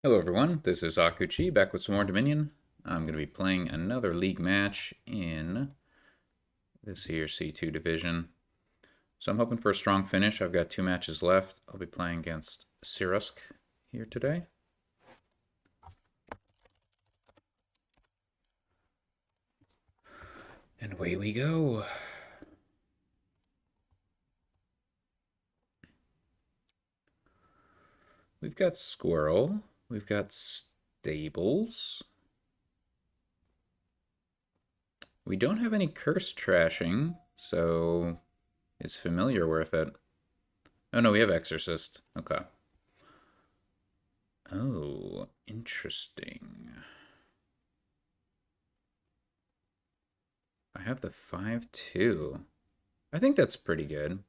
Hello everyone, this is Akuchi back with some more Dominion. I'm going to be playing another league match in this here C2 division. So I'm hoping for a strong finish. I've got 2 matches left. I'll be playing against Sirusc here today. And away we go. We've got Squirrel. We've got Stables. We don't have any curse trashing, so is Familiar worth it? Oh no, we have Exorcist. Okay. Oh, interesting. I have the 5-2. I think that's pretty good.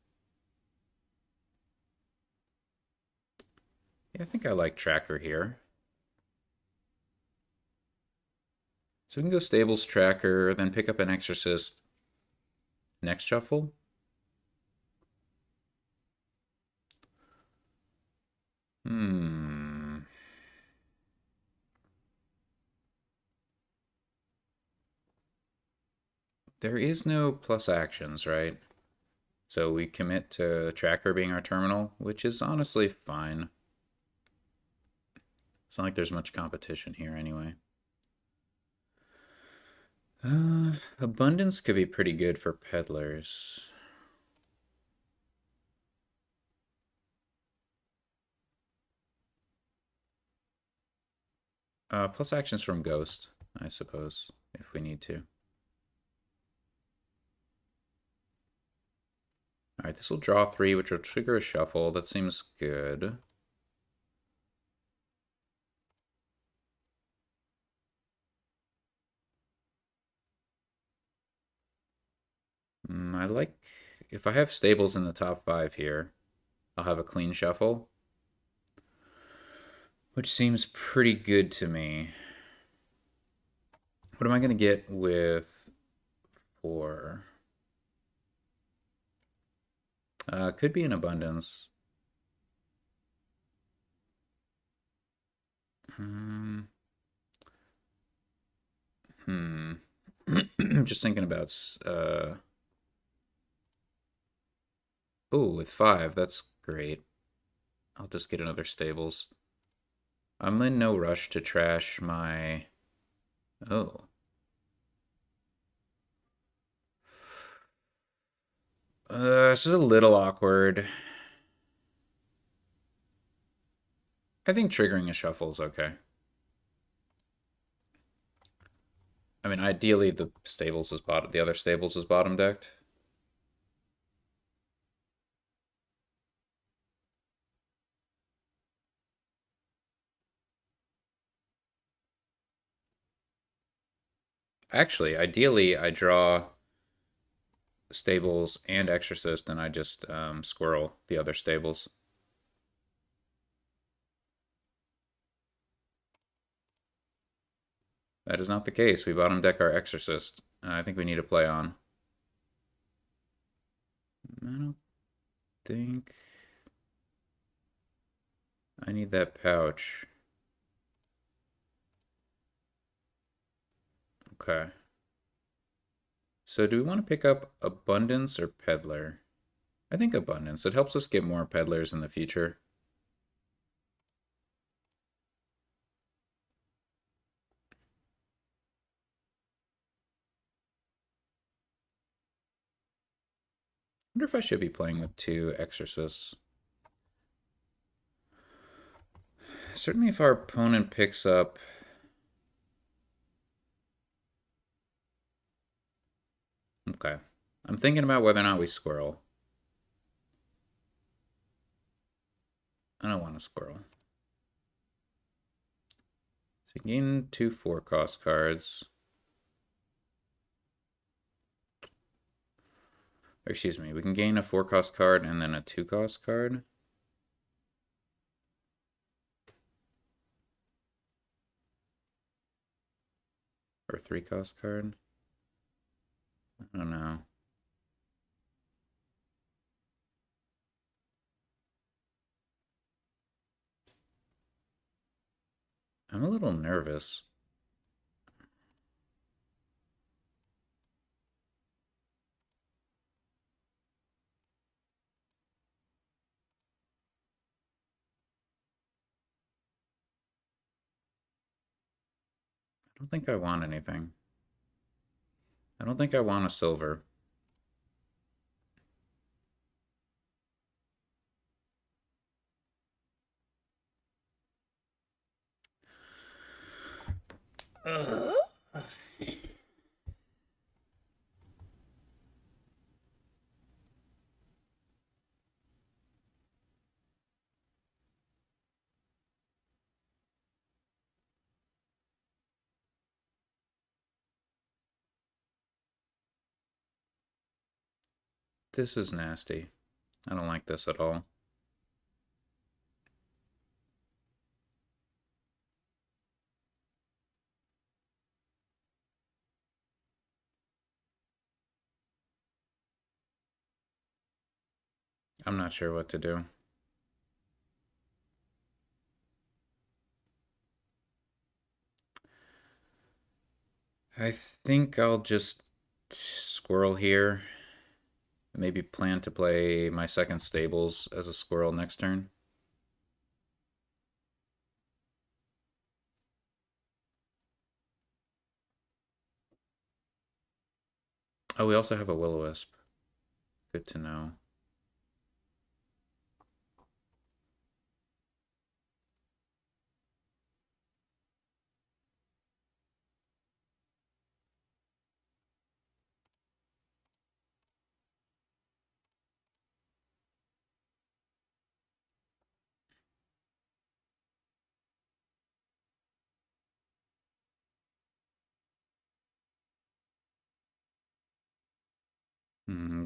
Yeah, I think I like Tracker here. So we can go Stables Tracker, then pick up an Exorcist. Next shuffle. Hmm. There is no plus actions, right? So we commit to Tracker being our terminal, which is honestly fine. It's not like there's much competition here anyway. Abundance could be pretty good for Peddlers. Plus actions from Ghost, I suppose, if we need to. Alright, this will draw 3, which will trigger a shuffle. That seems good. I like... If I have Stables in the top 5 here, I'll have a clean shuffle. Which seems pretty good to me. What am I going to get with 4? Could be an abundance. Hmm. Just thinking about... Oh, with 5, that's great. I'll just get another Stables. I'm in no rush to trash my... Oh. This is a little awkward. I think triggering a shuffle is okay. I mean, ideally the Stables is bottom. The other Stables is bottom decked. Actually, ideally I draw Stables and Exorcist, and I just squirrel the other Stables. That is not the case. We bottom deck our Exorcist. I think we need to play on. I don't think I need that pouch. Okay. So do we want to pick up Abundance or Peddler? I think Abundance. It helps us get more Peddlers in the future. I wonder if I should be playing with 2 Exorcists. Certainly if our opponent picks up... Okay. I'm thinking about whether or not we squirrel. I don't want to squirrel. So gain 2 4-cost cards. Or excuse me, we can gain a 4-cost card and then a 2-cost card. Or 3-cost card. I don't know. I'm a little nervous. I don't think I want anything. I don't think I want a silver. This is nasty. I don't like this at all. I'm not sure what to do. I think I'll just squirrel here. Maybe plan to play my second stables as a squirrel next turn. Oh, we also have a will-o-wisp. Good to know.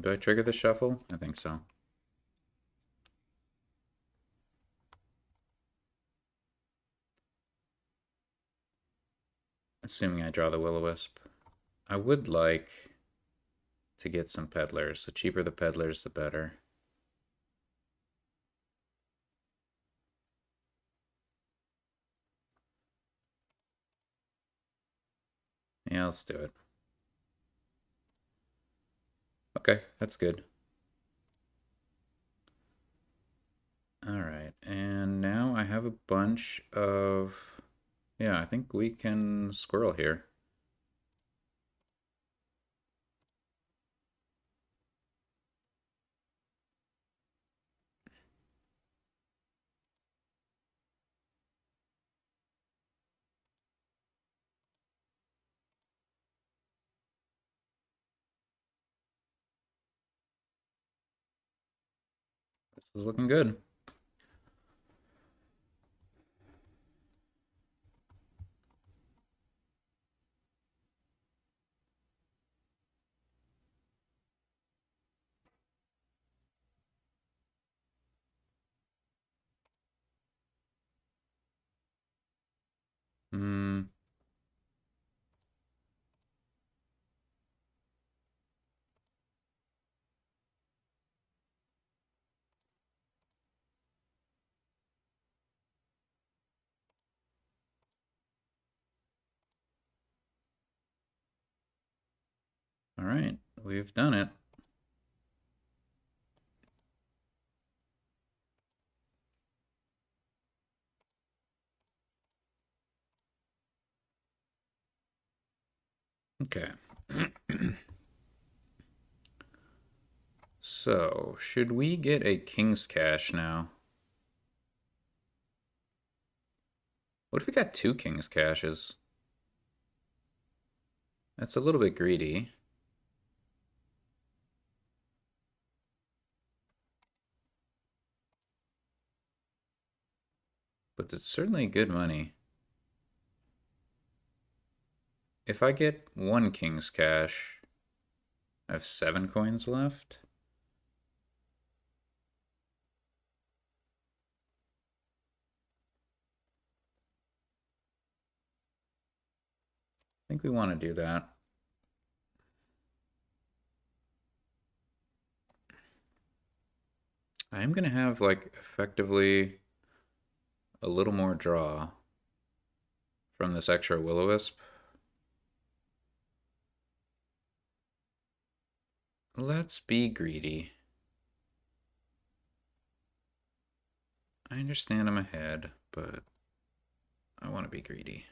Do I trigger the shuffle? I think so. Assuming I draw the will-o-wisp. I would like to get some peddlers. The cheaper the peddlers, the better. Yeah, let's do it. Okay, that's good. Alright, and now I have a bunch of... Yeah, I think we can squirrel here. This is looking good. Hmm. Alright, we've done it. Okay. So, should we get a King's Cash now? What if we got two King's Cashes? That's a little bit greedy. But it's certainly good money. If I get one King's Cash, I have 7 coins left. I think we want to do that. I'm going to have, like, effectively a little more draw. from this extra will-o-wisp. Let's be greedy. I understand I'm ahead, but I want to be greedy.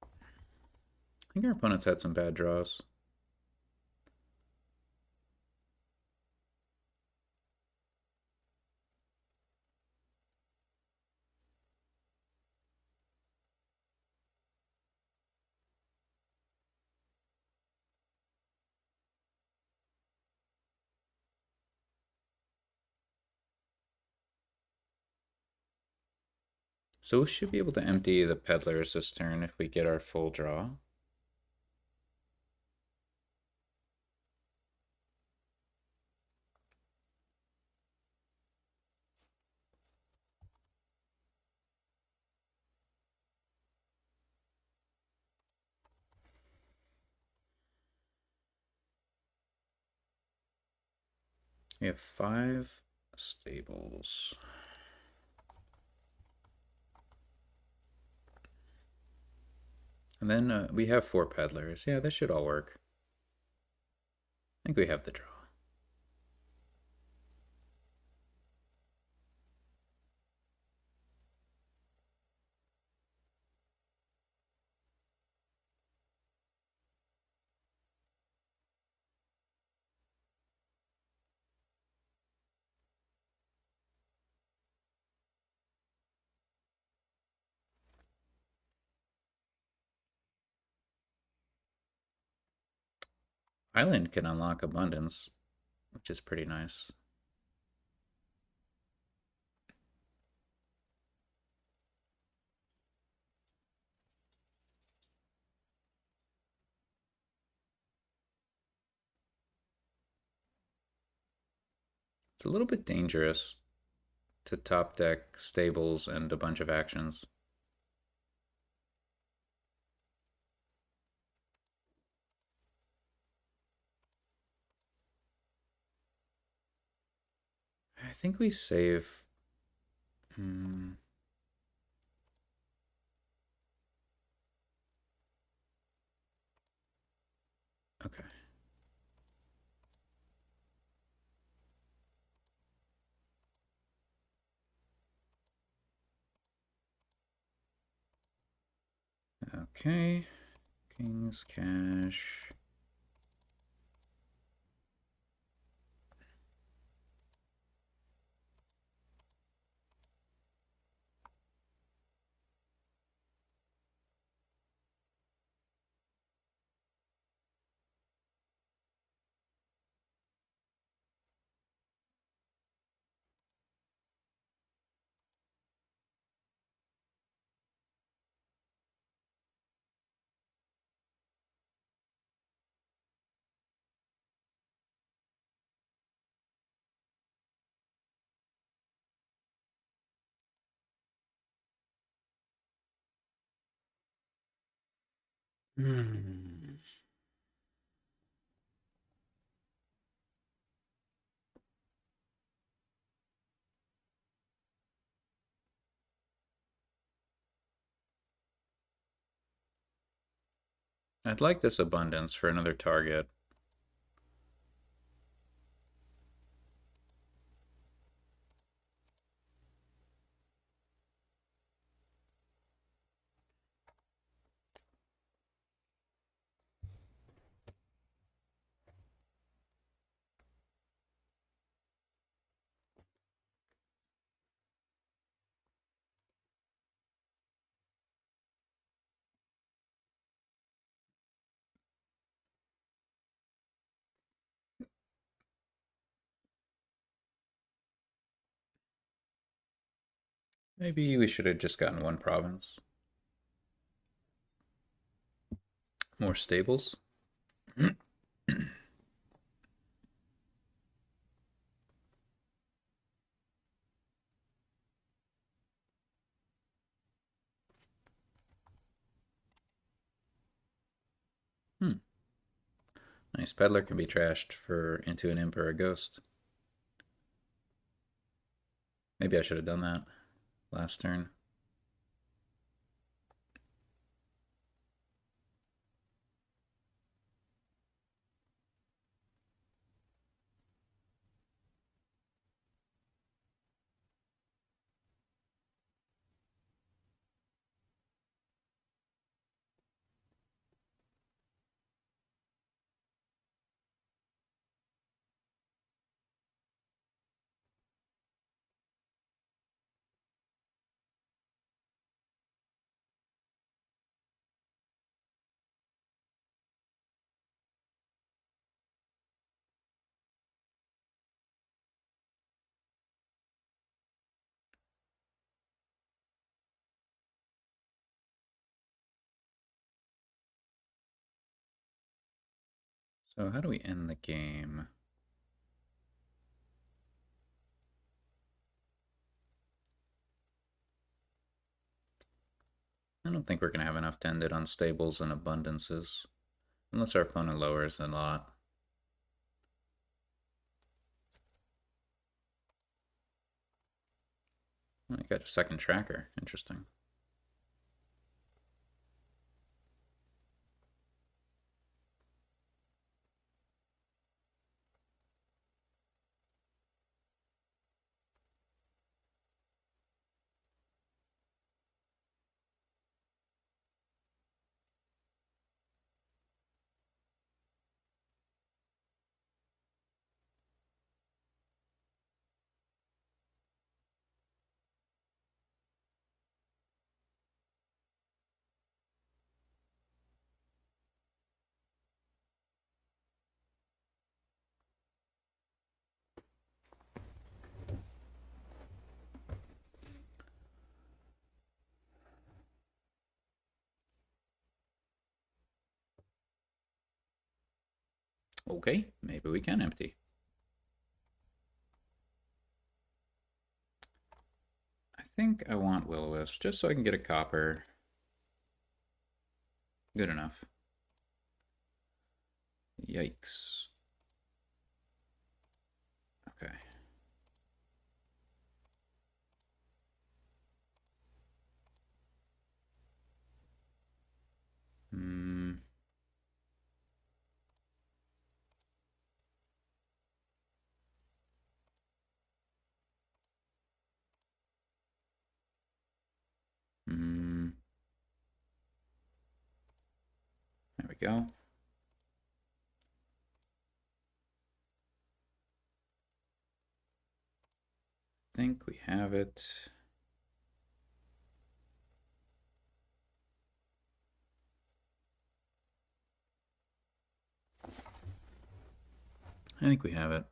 I think our opponents had some bad draws. So we should be able to empty the Peddlers this turn if we get our full draw. We have 5 stables. And then we have 4 Peddlers. Yeah, this should all work. I think we have the draw. Island can unlock abundance, which is pretty nice. It's a little bit dangerous to top deck stables and a bunch of actions. I think we save. Okay. Okay. King's cash. I'd like this abundance for another target. Maybe we should have just gotten 1 province. More stables. Nice. Peddler can be trashed into an imp or a ghost. Maybe I should have done that last turn. So how do we end the game? I don't think we're going to have enough to end it on stables and abundances. Unless our opponent lowers a lot. I got a second tracker. Interesting. Okay, maybe we can empty. I think I want Will-O-Wisp just so I can get a copper. Good enough. Yikes. Okay. Hmm. Hmm. There we go. Think we have it. I think we have it.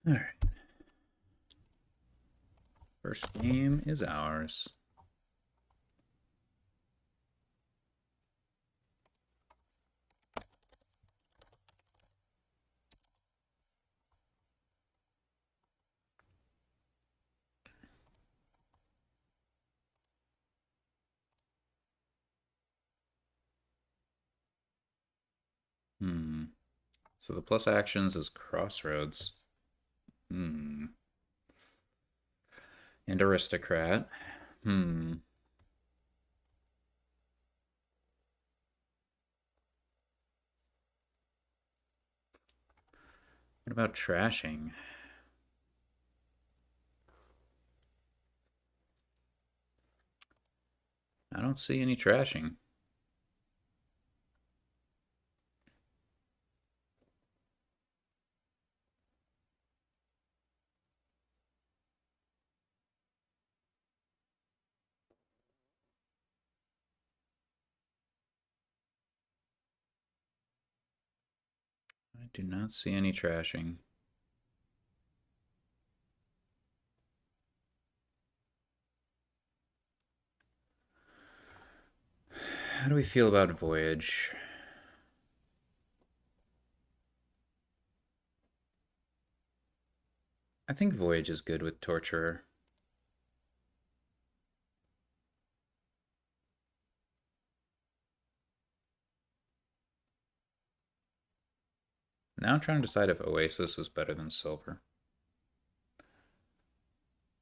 All right. First game is ours. Hmm. So the plus actions is Crossroads. Hmm. And Aristocrat. Hmm. What about trashing? I don't see any trashing. I do not see any trashing. How do we feel about Voyage? I think Voyage is good with Torturer. Now I'm trying to decide if Oasis is better than Silver.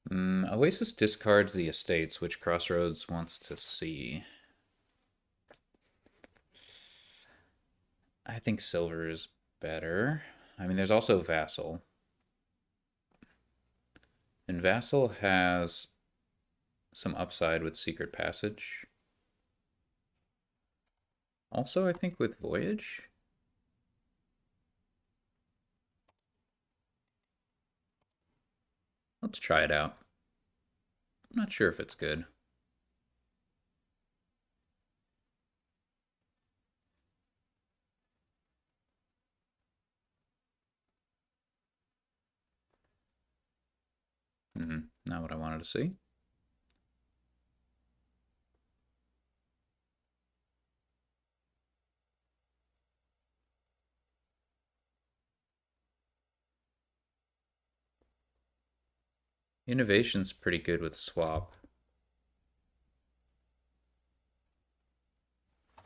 Oasis discards the estates, which Crossroads wants to see. I think Silver is better. I mean, there's also Vassal. And Vassal has some upside with Secret Passage. Also, I think with Voyage. Let's try it out. I'm not sure if it's good. Not what I wanted to see. Innovation's pretty good with Swap. I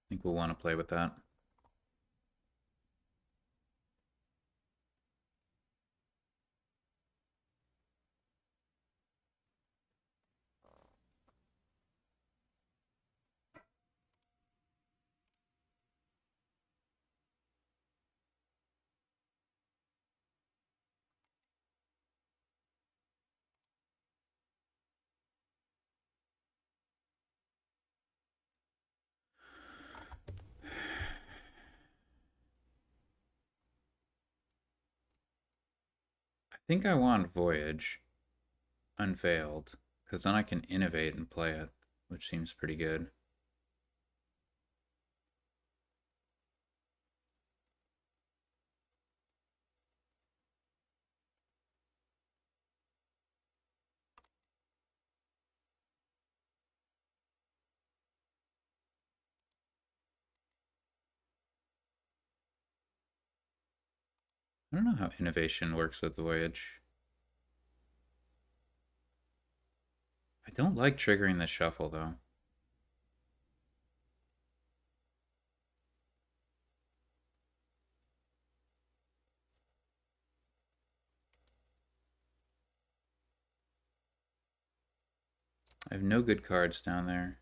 think we'll want to play with that. I think I want Voyage Unveiled, because then I can innovate and play it, which seems pretty good. I don't know how innovation works with Voyage. I don't like triggering the shuffle, though. I have no good cards down there.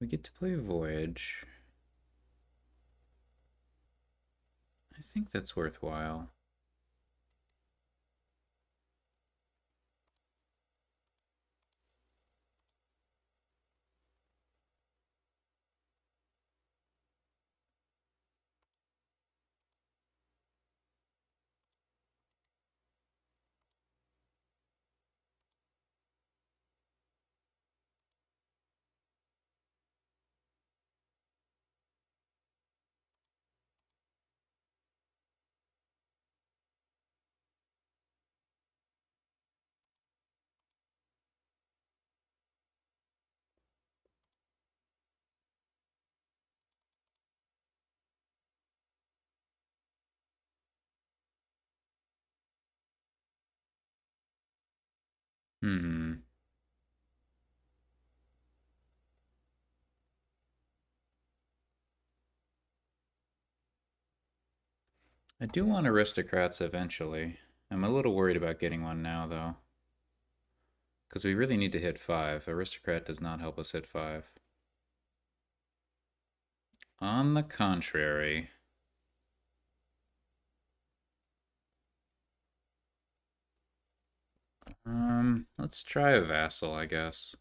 We get to play Voyage. I think that's worthwhile. I do want Aristocrats eventually. I'm a little worried about getting one now, though. Because we really need to hit 5. Aristocrat does not help us hit 5. On the contrary, let's try a vassal, I guess.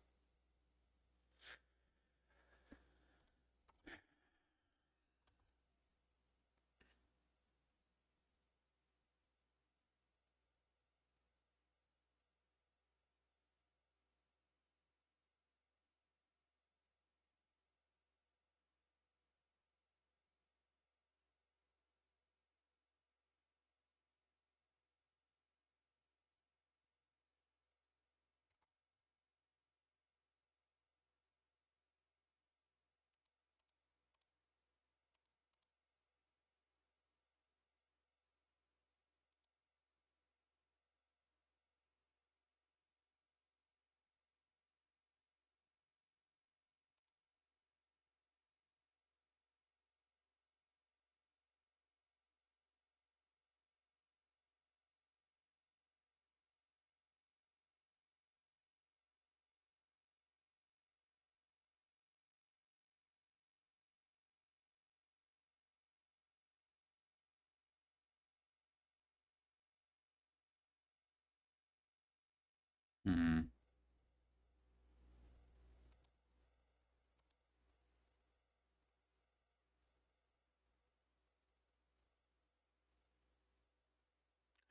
Hmm.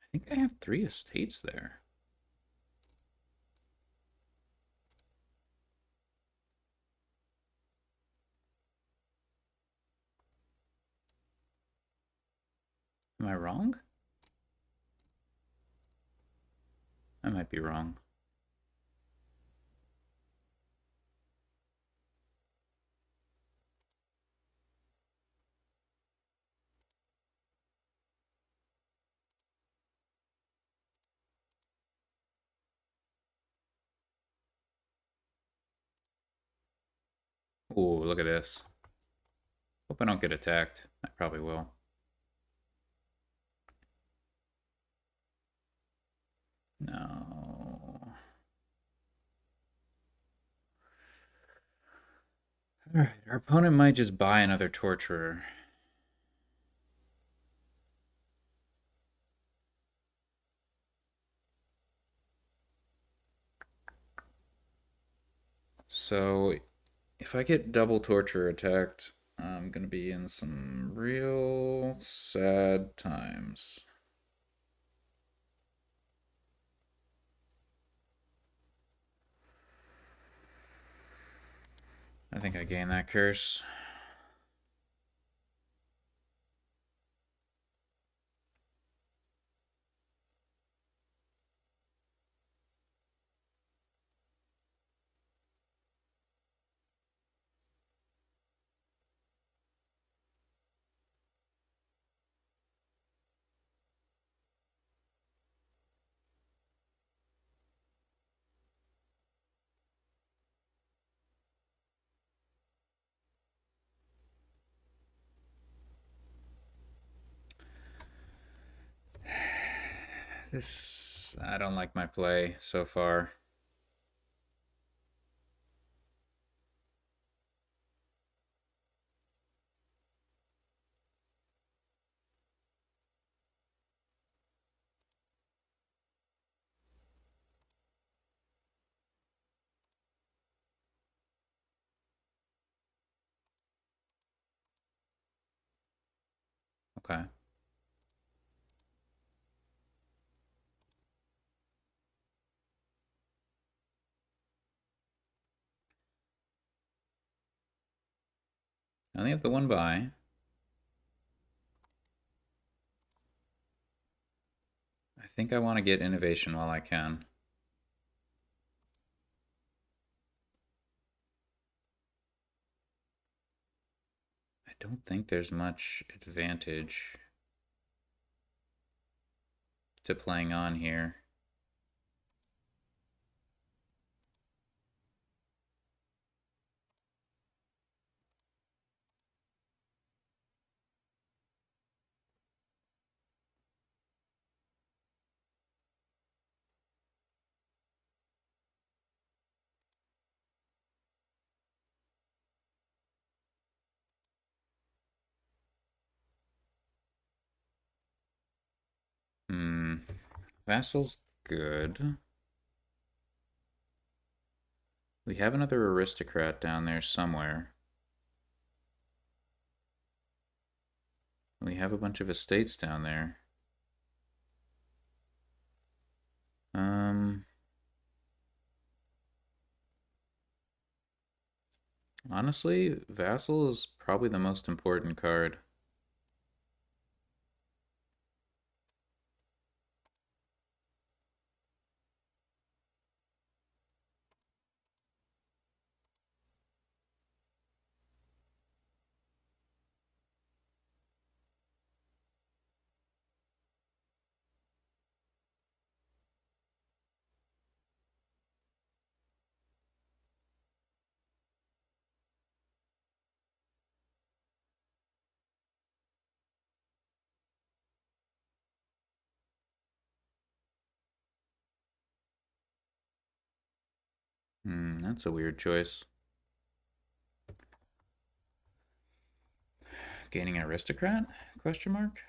I think I have 3 estates there. Am I wrong? I might be wrong. Ooh, look at this. Hope I don't get attacked. I probably will. No. Alright, our opponent might just buy another torturer. So, if I get double torture attacked, I'm gonna be in some real sad times. I think I gained that curse. I don't like my play so far. Okay. I only have the one buy. I think I want to get innovation while I can. I don't think there's much advantage to playing on here. Vassal's good. We have another aristocrat down there somewhere. We have a bunch of estates down there. Honestly, Vassal is probably the most important card. That's a weird choice. Gaining an aristocrat? Question mark?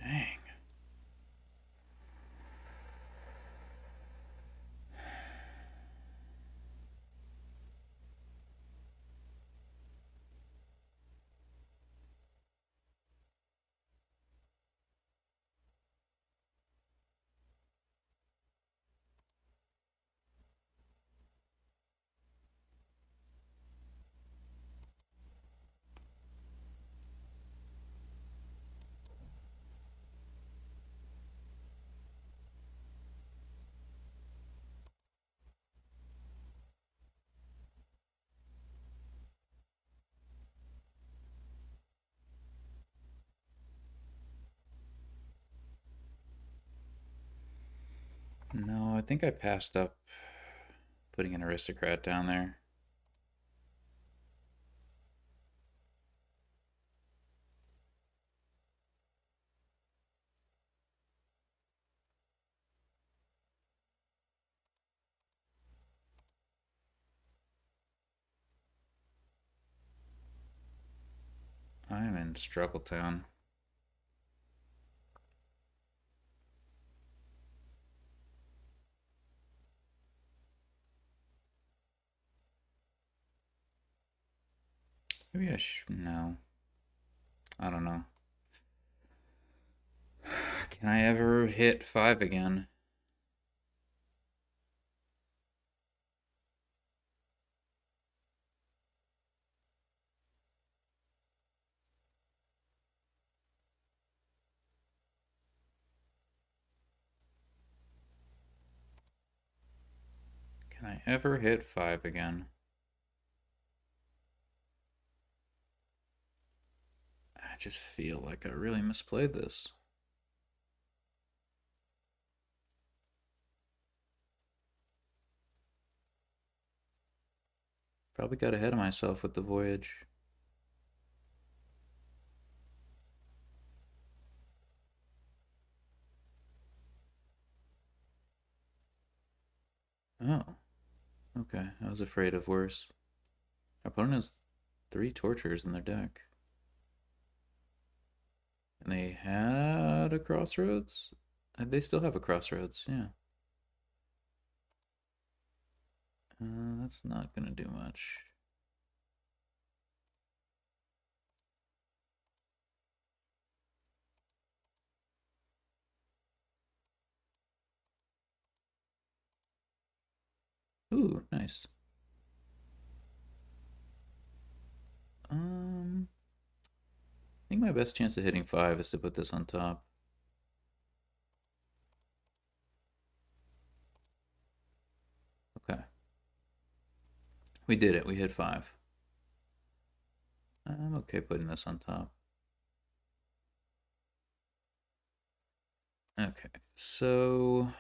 Dang. No, I think I passed up putting an aristocrat down there. I'm in Struggle Town. Maybe I should. No. I don't know. Can I ever hit 5 again? Can I ever hit 5 again? I just feel like I really misplayed this. Probably got ahead of myself with the voyage. Oh, okay. I was afraid of worse. Our opponent has 3 tortures in their deck. And they had a crossroads? They still have a crossroads, yeah. That's not gonna do much. Ooh, nice. I think my best chance of hitting 5 is to put this on top. Okay. We did it. We hit 5. I'm okay putting this on top. Okay, so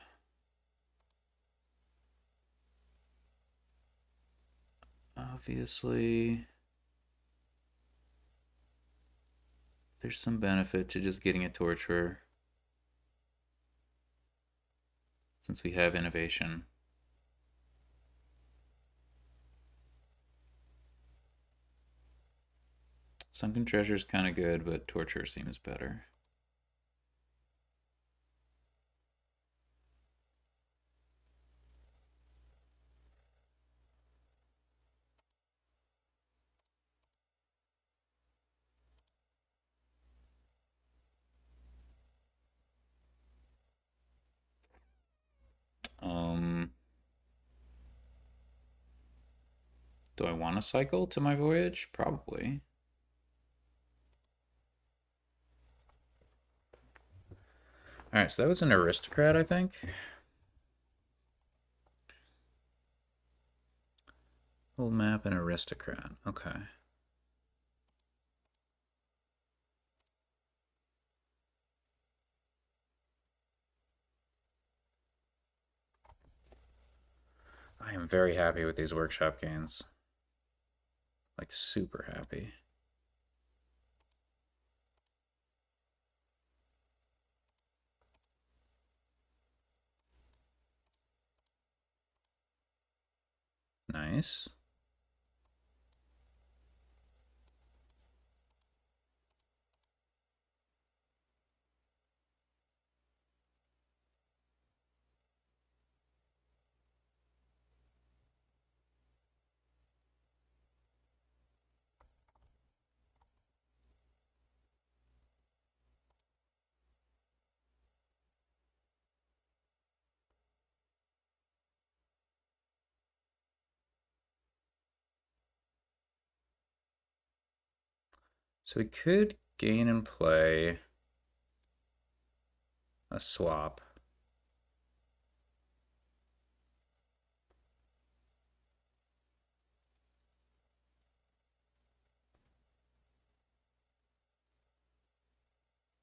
Obviously, there's some benefit to just getting a torturer since we have innovation. Sunken Treasure is kind of good, but torturer seems better. Do I want to cycle to my voyage? Probably. Alright, so that was an aristocrat, I think. Old map and aristocrat. Okay. I am very happy with these workshop gains. Like, super happy. Nice. So we could gain and play a swap.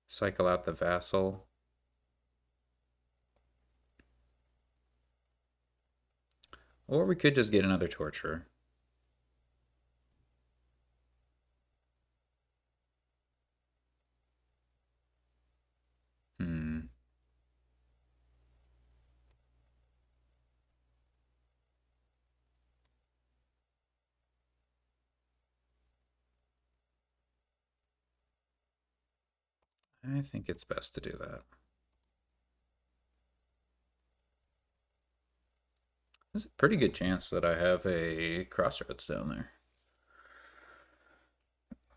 Cycle out the vassal. Or we could just get another torturer. I think it's best to do that. There's a pretty good chance that I have a crossroads down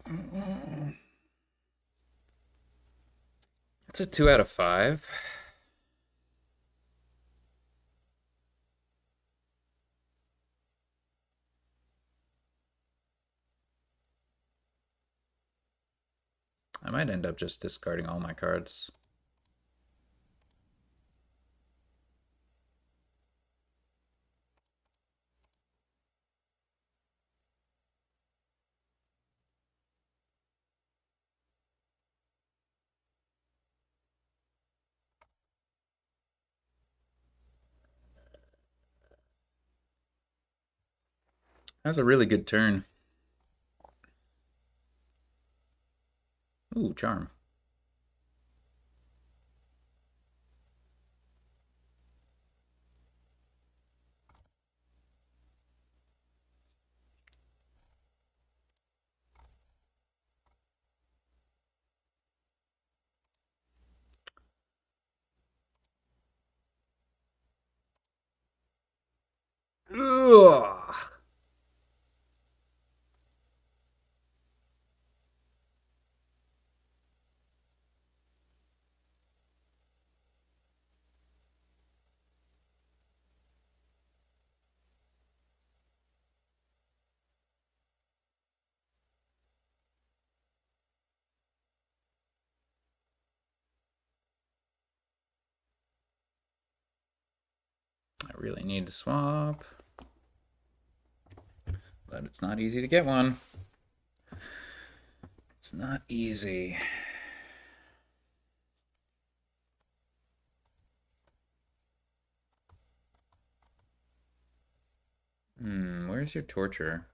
there. It's a 2 out of 5. I might end up just discarding all my cards. That's a really good turn. Ooh, charm. Ugh. I really need to swap. But it's not easy to get one. It's not easy. Where's your torture?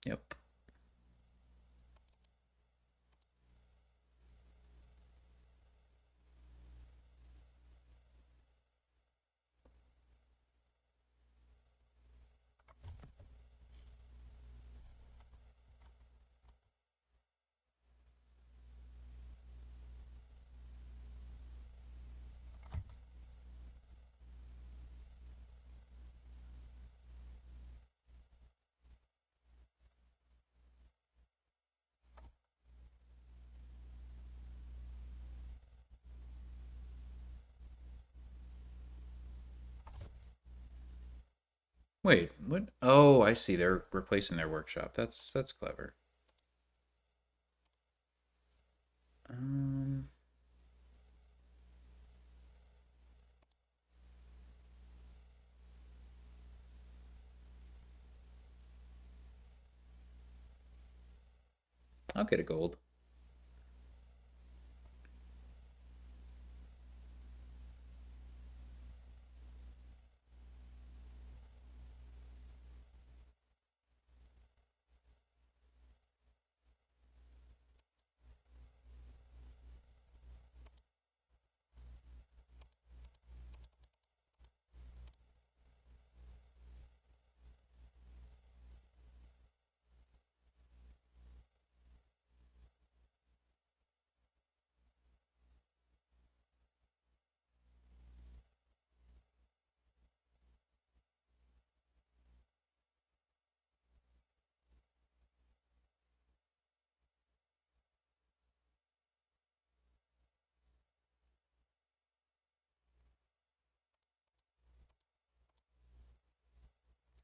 Yep. Wait, what? Oh, I see. They're replacing their workshop. That's clever. Um, I'll get a gold.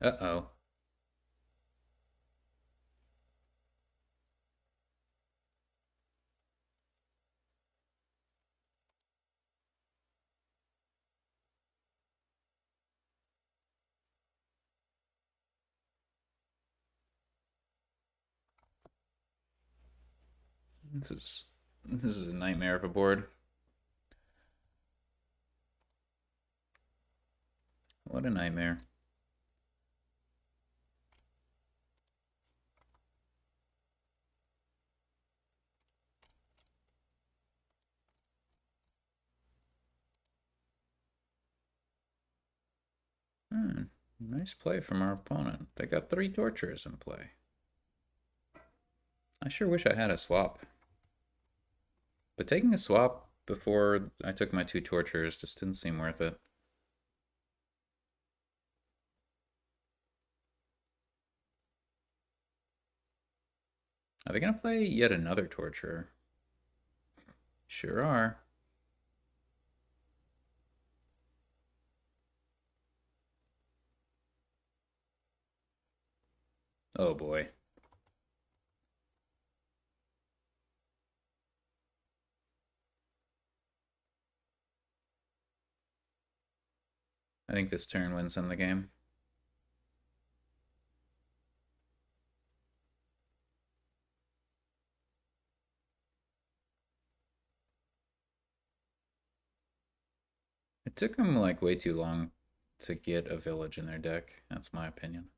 Uh-oh. This is a nightmare of a board. What a nightmare. Hmm. Nice play from our opponent. They got 3 torturers in play. I sure wish I had a swap. But taking a swap before I took my 2 torturers just didn't seem worth it. Are they going to play yet another torturer? Sure are. Oh boy. I think this turn wins them the game. It took them like way too long to get a village in their deck. That's my opinion.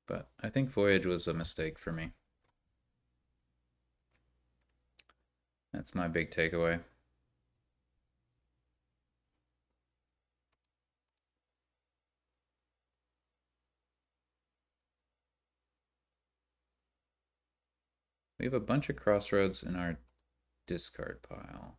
But I think Voyage was a mistake for me. That's my big takeaway. We have a bunch of crossroads in our discard pile.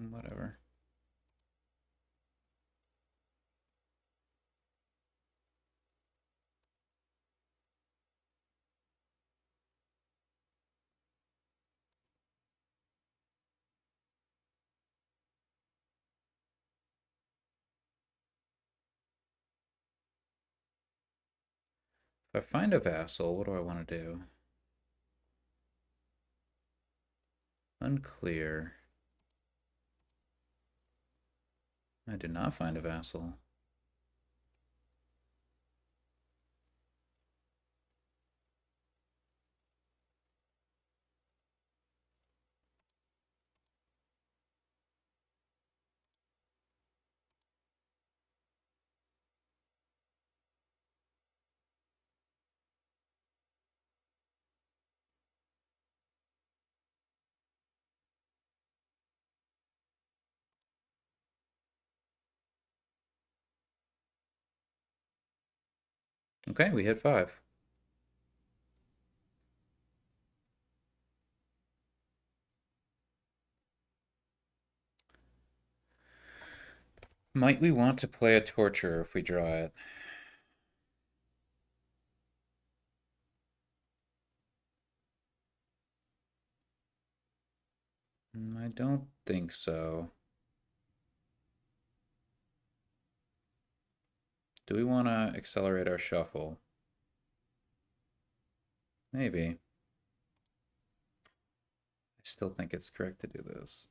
Whatever. If I find a vassal, what do I want to do? Unclear. I did not find a vassal. Okay, we hit 5. Might we want to play a torture if we draw it? I don't think so. Do we want to accelerate our shuffle? Maybe. I still think it's correct to do this.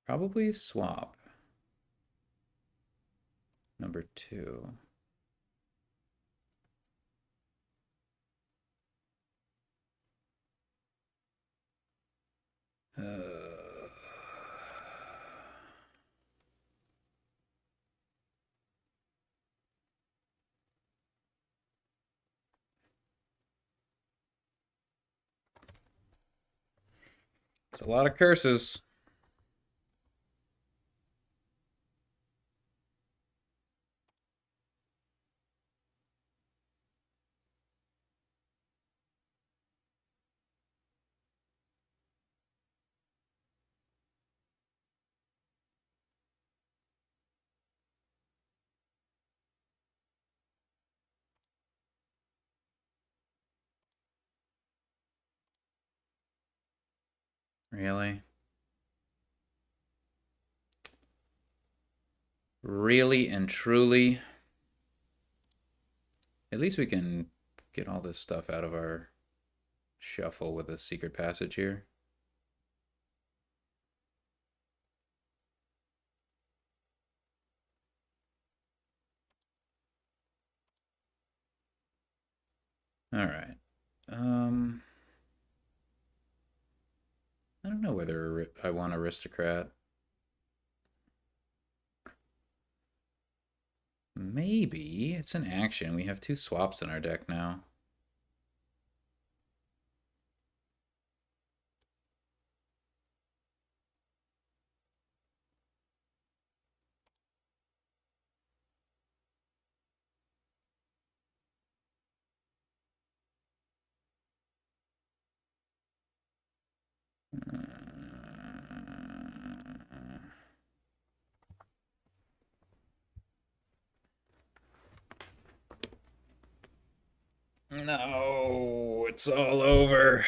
Probably swap. Number 2. It's a lot of curses. Really? Really and truly? At least we can get all this stuff out of our shuffle with a secret passage here. All right. I don't know whether I want aristocrat. Maybe. It's an action. We have 2 swaps in our deck now. No, it's all over.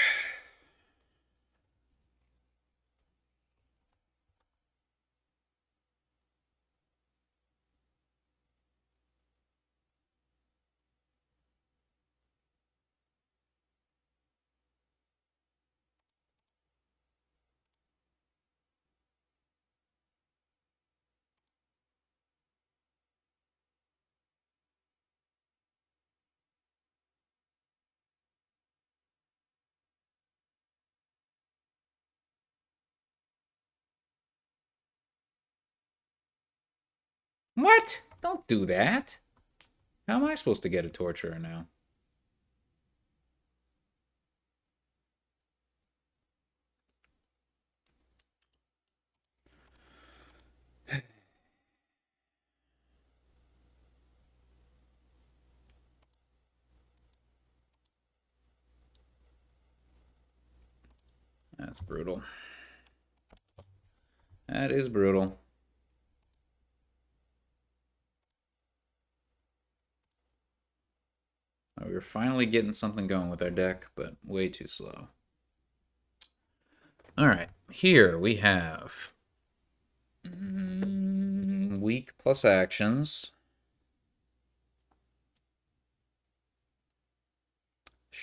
What? Don't do that. How am I supposed to get a torturer now? That's brutal. That is brutal. We were finally getting something going with our deck, but way too slow. All right, here we have weak plus actions.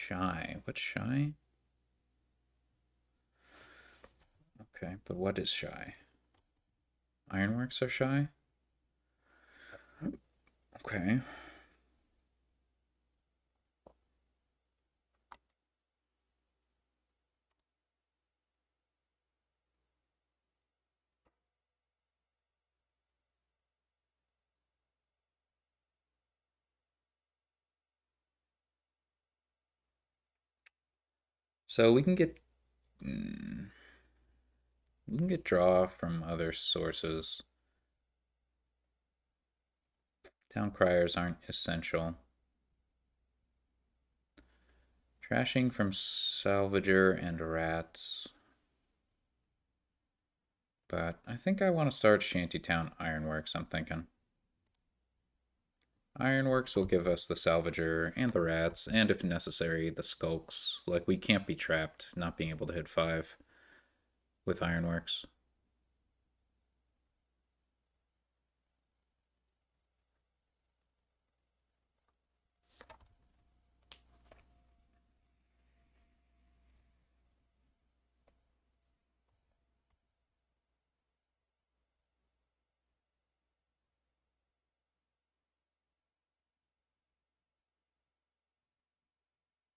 Shy. What's shy? Okay, but what is shy? Ironworks are shy? Okay. So we can get draw from other sources. Town criers aren't essential. Trashing from salvager and rats. But I think I want to start Shantytown Ironworks, I'm thinking. Ironworks will give us the salvager and the rats, and if necessary, the skulks. Like, we can't be trapped not being able to hit 5 with Ironworks.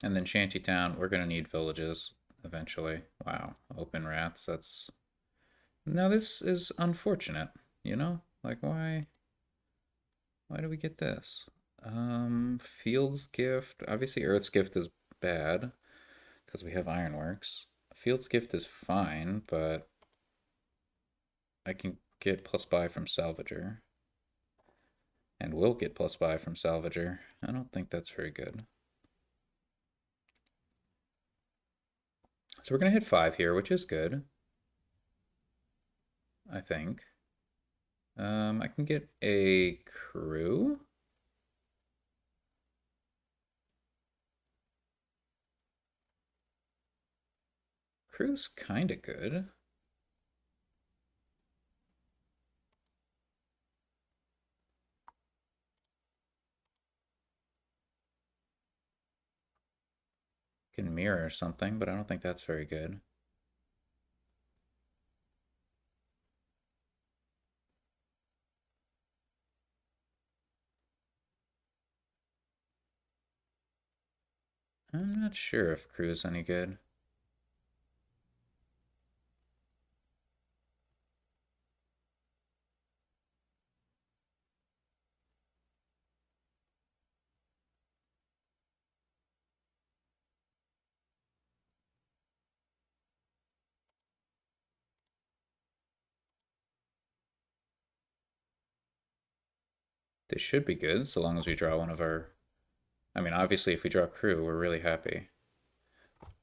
And then Shantytown, we're going to need villages eventually. Wow, open rats, that's... Now this is unfortunate, you know? Like, why do we get this? Field's Gift. Obviously, Earth's Gift is bad because we have Ironworks. Field's Gift is fine, but I can get plus buy from Salvager. And will get plus buy from Salvager. I don't think that's very good. So we're going to hit 5 here, which is good. I think. I can get a crew. Crew's kind of good. Can mirror something, but I don't think that's very good. I'm not sure if crew's any good. They should be good, so long as we draw one of our... I mean, obviously, if we draw crew, we're really happy.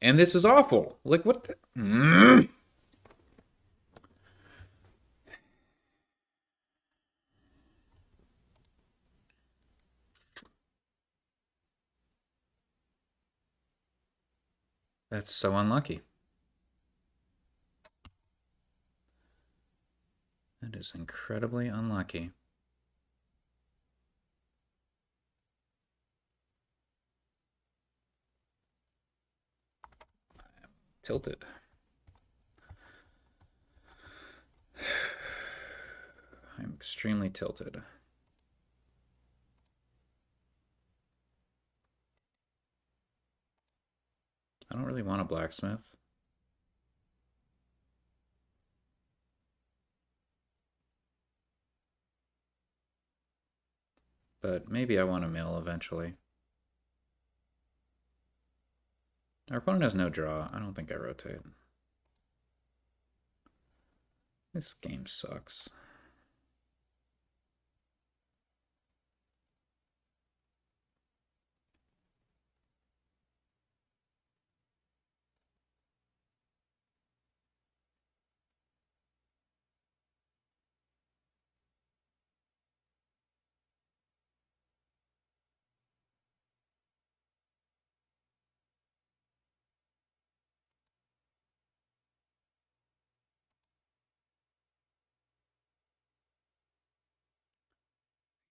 And this is awful! Like, what the... That's so unlucky. That is incredibly unlucky. I am tilted. I'm extremely tilted. I don't really want a blacksmith. But maybe I want a mill eventually. Our opponent has no draw. I don't think I rotate. This game sucks.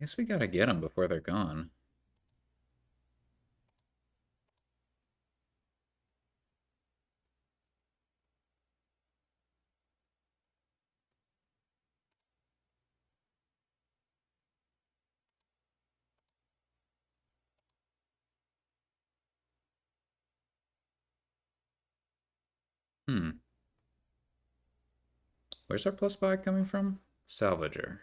Guess we gotta get them before they're gone. Where's our plus buy coming from? Salvager.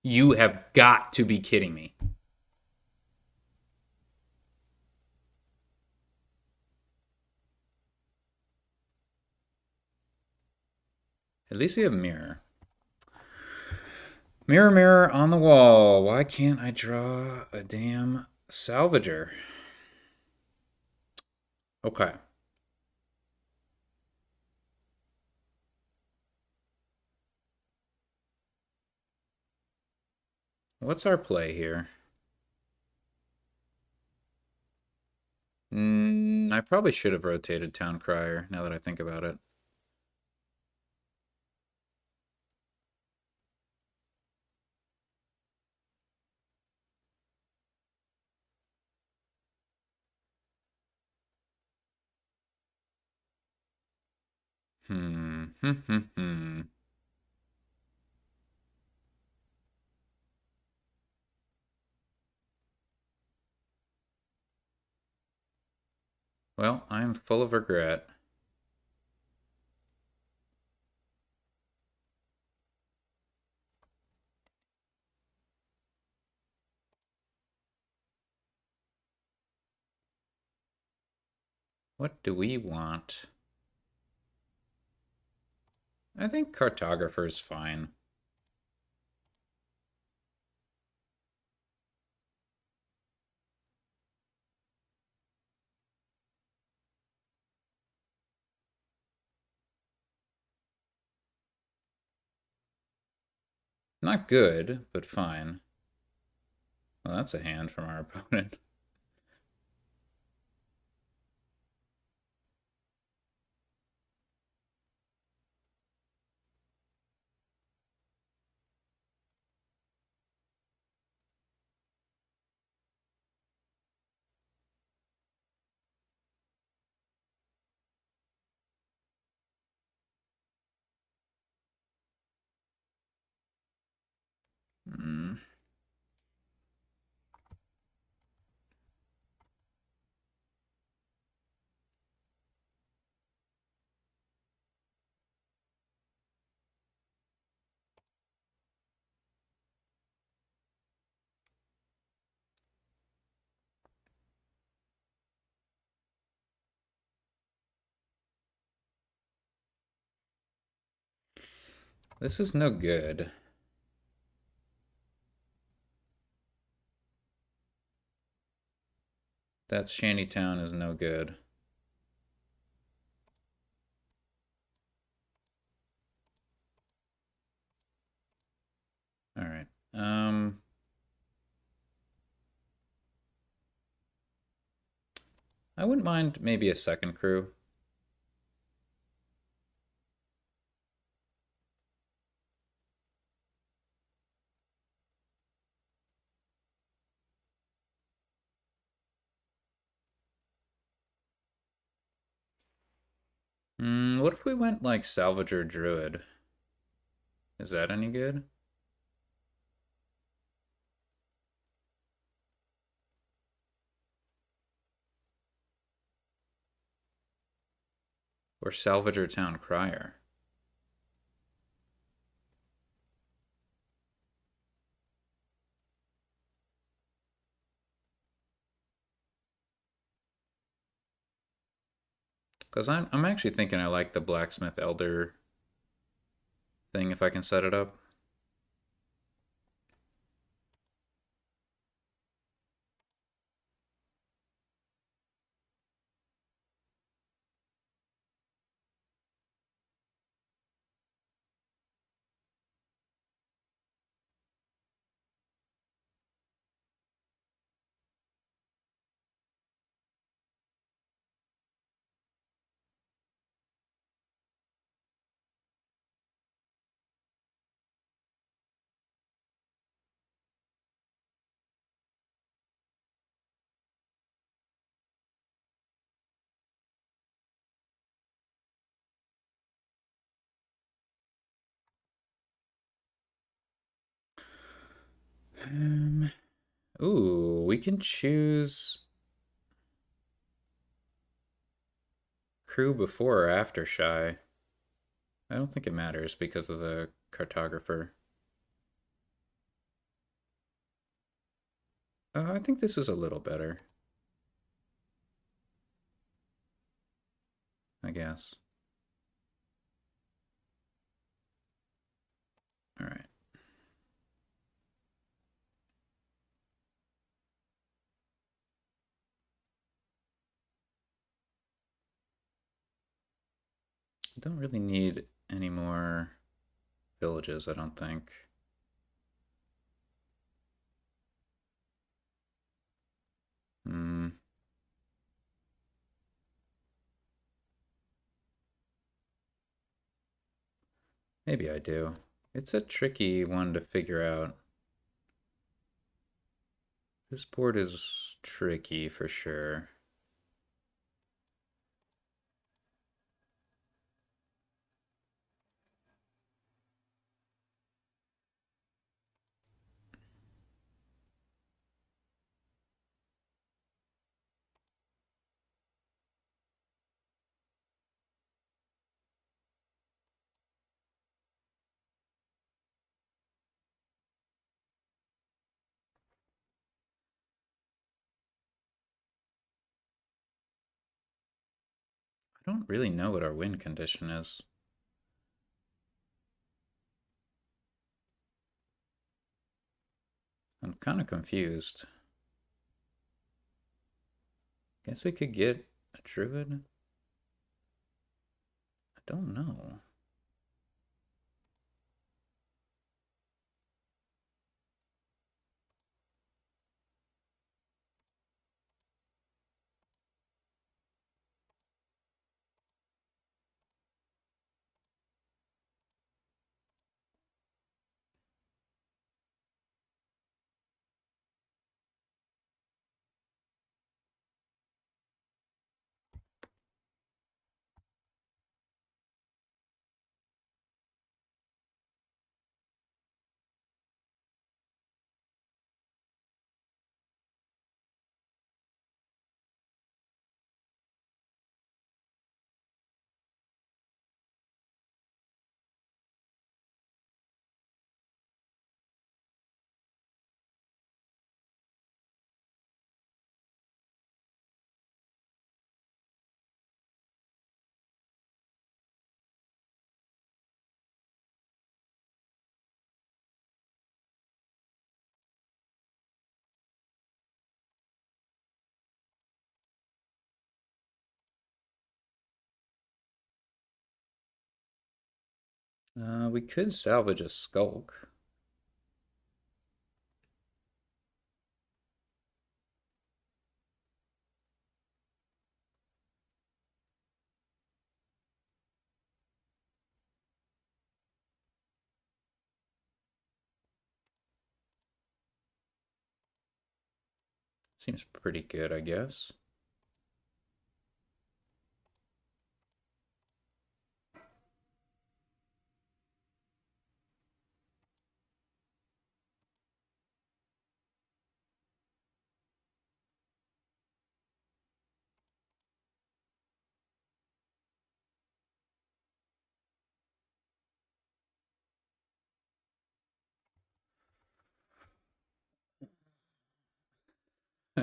You have got to be kidding me. At least we have mirror. Mirror, mirror on the wall. Why can't I draw a damn salvager? Okay. What's our play here? I probably should have rotated Town Crier, now that I think about it. Hmm. Well, I'm full of regret. What do we want? I think Cartographer is fine. Not good, but fine. Well, that's a hand from our opponent. Hmm. This is no good. That Shantytown is no good. All right. I wouldn't mind maybe a second crew. What if we went like Salvager Druid? Is that any good? Or Salvager Town Crier? Because I'm actually thinking I like the Blacksmith Elder thing if I can set it up. Ooh, we can choose crew before or after Shy. I don't think it matters because of the cartographer. I think this is a little better, I guess. All right. I don't really need any more villages, I don't think. Hmm. Maybe I do. It's a tricky one to figure out. This board is tricky for sure. I don't really know what our win condition is. I'm kind of confused. Guess we could get a druid? I don't know. We could salvage a skulk. Seems pretty good, I guess.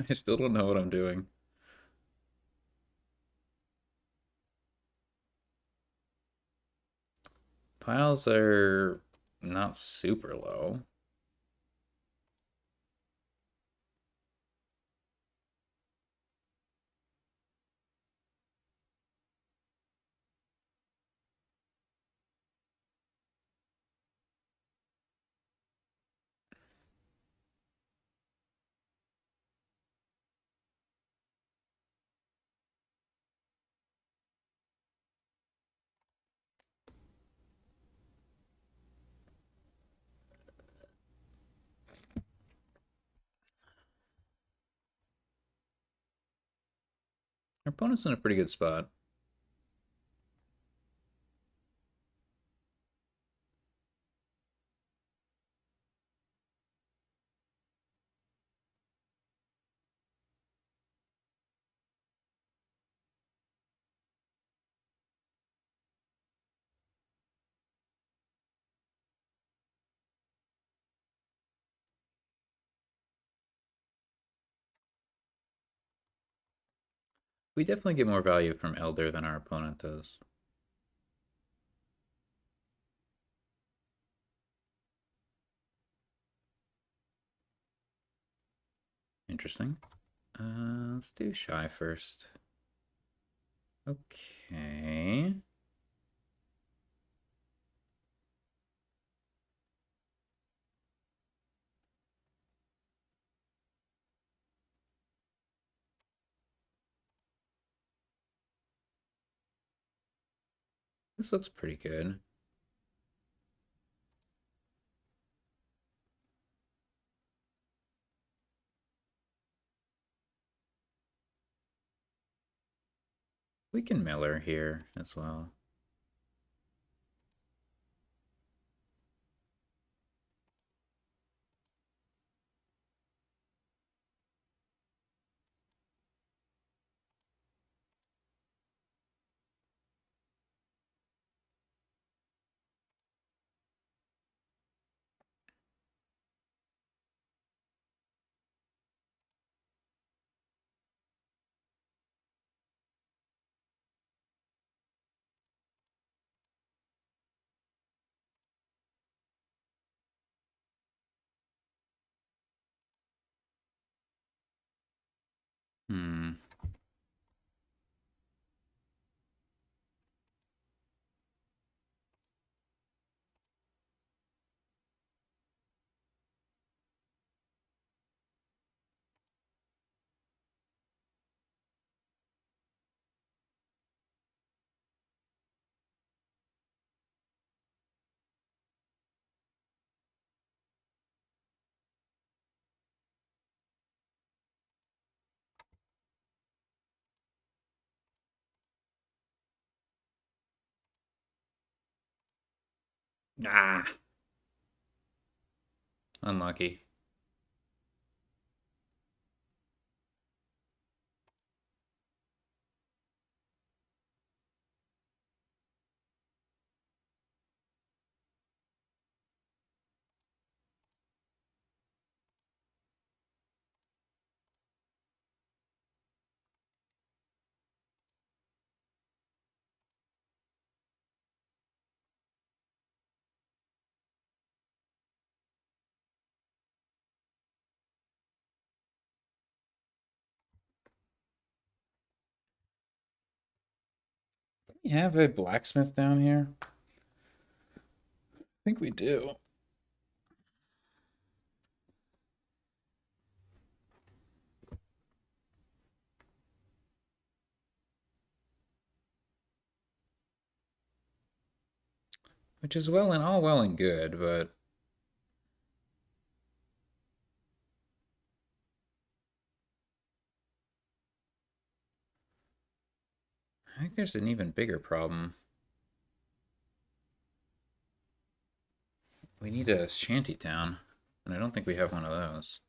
I still don't know what I'm doing. Piles are not super low. Our opponent's in a pretty good spot. We definitely get more value from Elder than our opponent does. Interesting. Let's do Shy first. Okay. This looks pretty good. We can Miller here as well. Hmm. Ah, unlucky. We have a blacksmith down here. I think we do. Which is all well and good, but I think there's an even bigger problem. We need a shanty town, and I don't think we have one of those.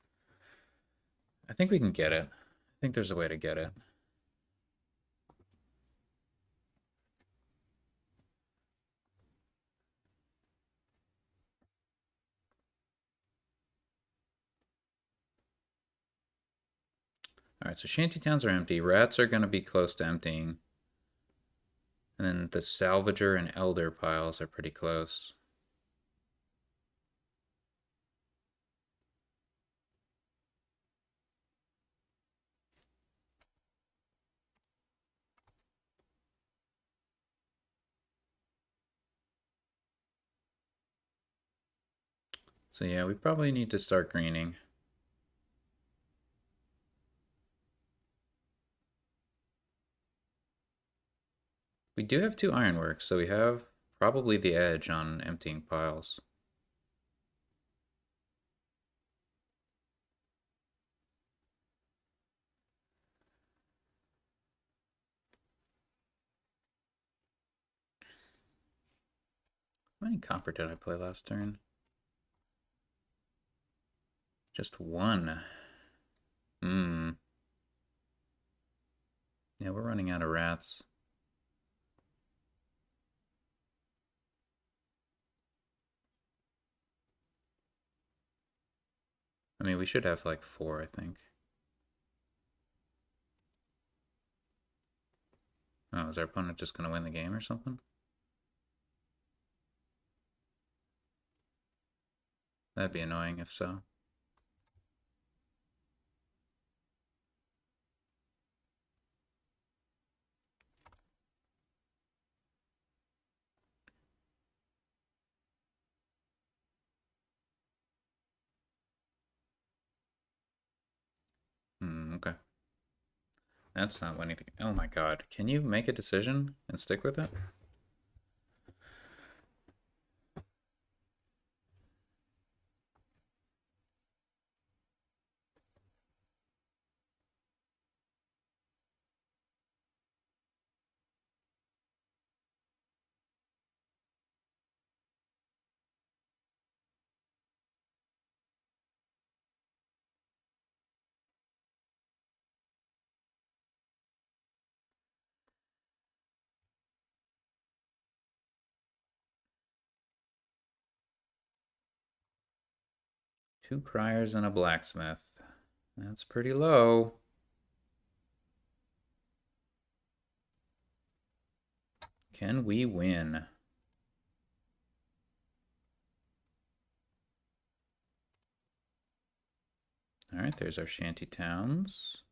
I think we can get it. I think there's a way to get it. Alright, so shanty towns are empty. Rats are going to be close to emptying. And then the salvager and elder piles are pretty close. So yeah, we probably need to start greening. We do have 2 ironworks, so we have probably the edge on emptying piles. How many copper did I play last turn? Just 1. Hmm. Yeah, we're running out of rats. I mean, we should have like 4, I think. Oh, is our opponent just going to win the game or something? That'd be annoying if so. Okay. That's not anything. Oh my god. Can you make a decision and stick with it? Two criers and a blacksmith. That's pretty low. Can we win? Alright, there's our shanty towns.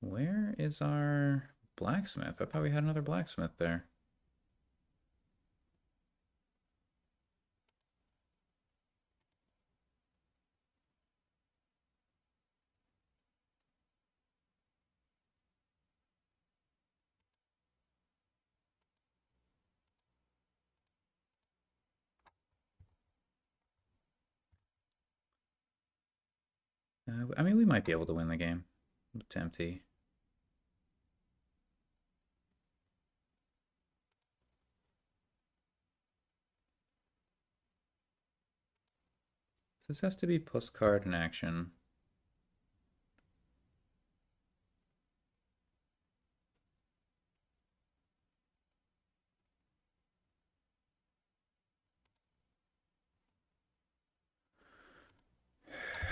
Where is our blacksmith? I thought we had another blacksmith there. I mean, we might be able to win the game. It's empty. This has to be plus card in action.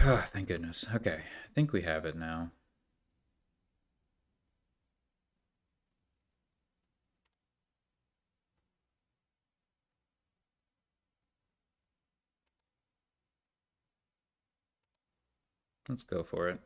Oh, thank goodness. Okay, I think we have it now. Let's go for it.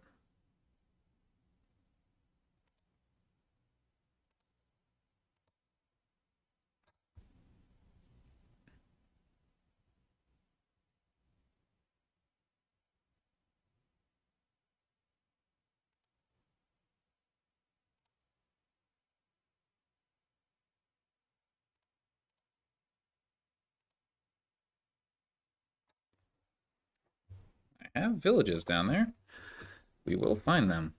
I have villages down there. We will find them.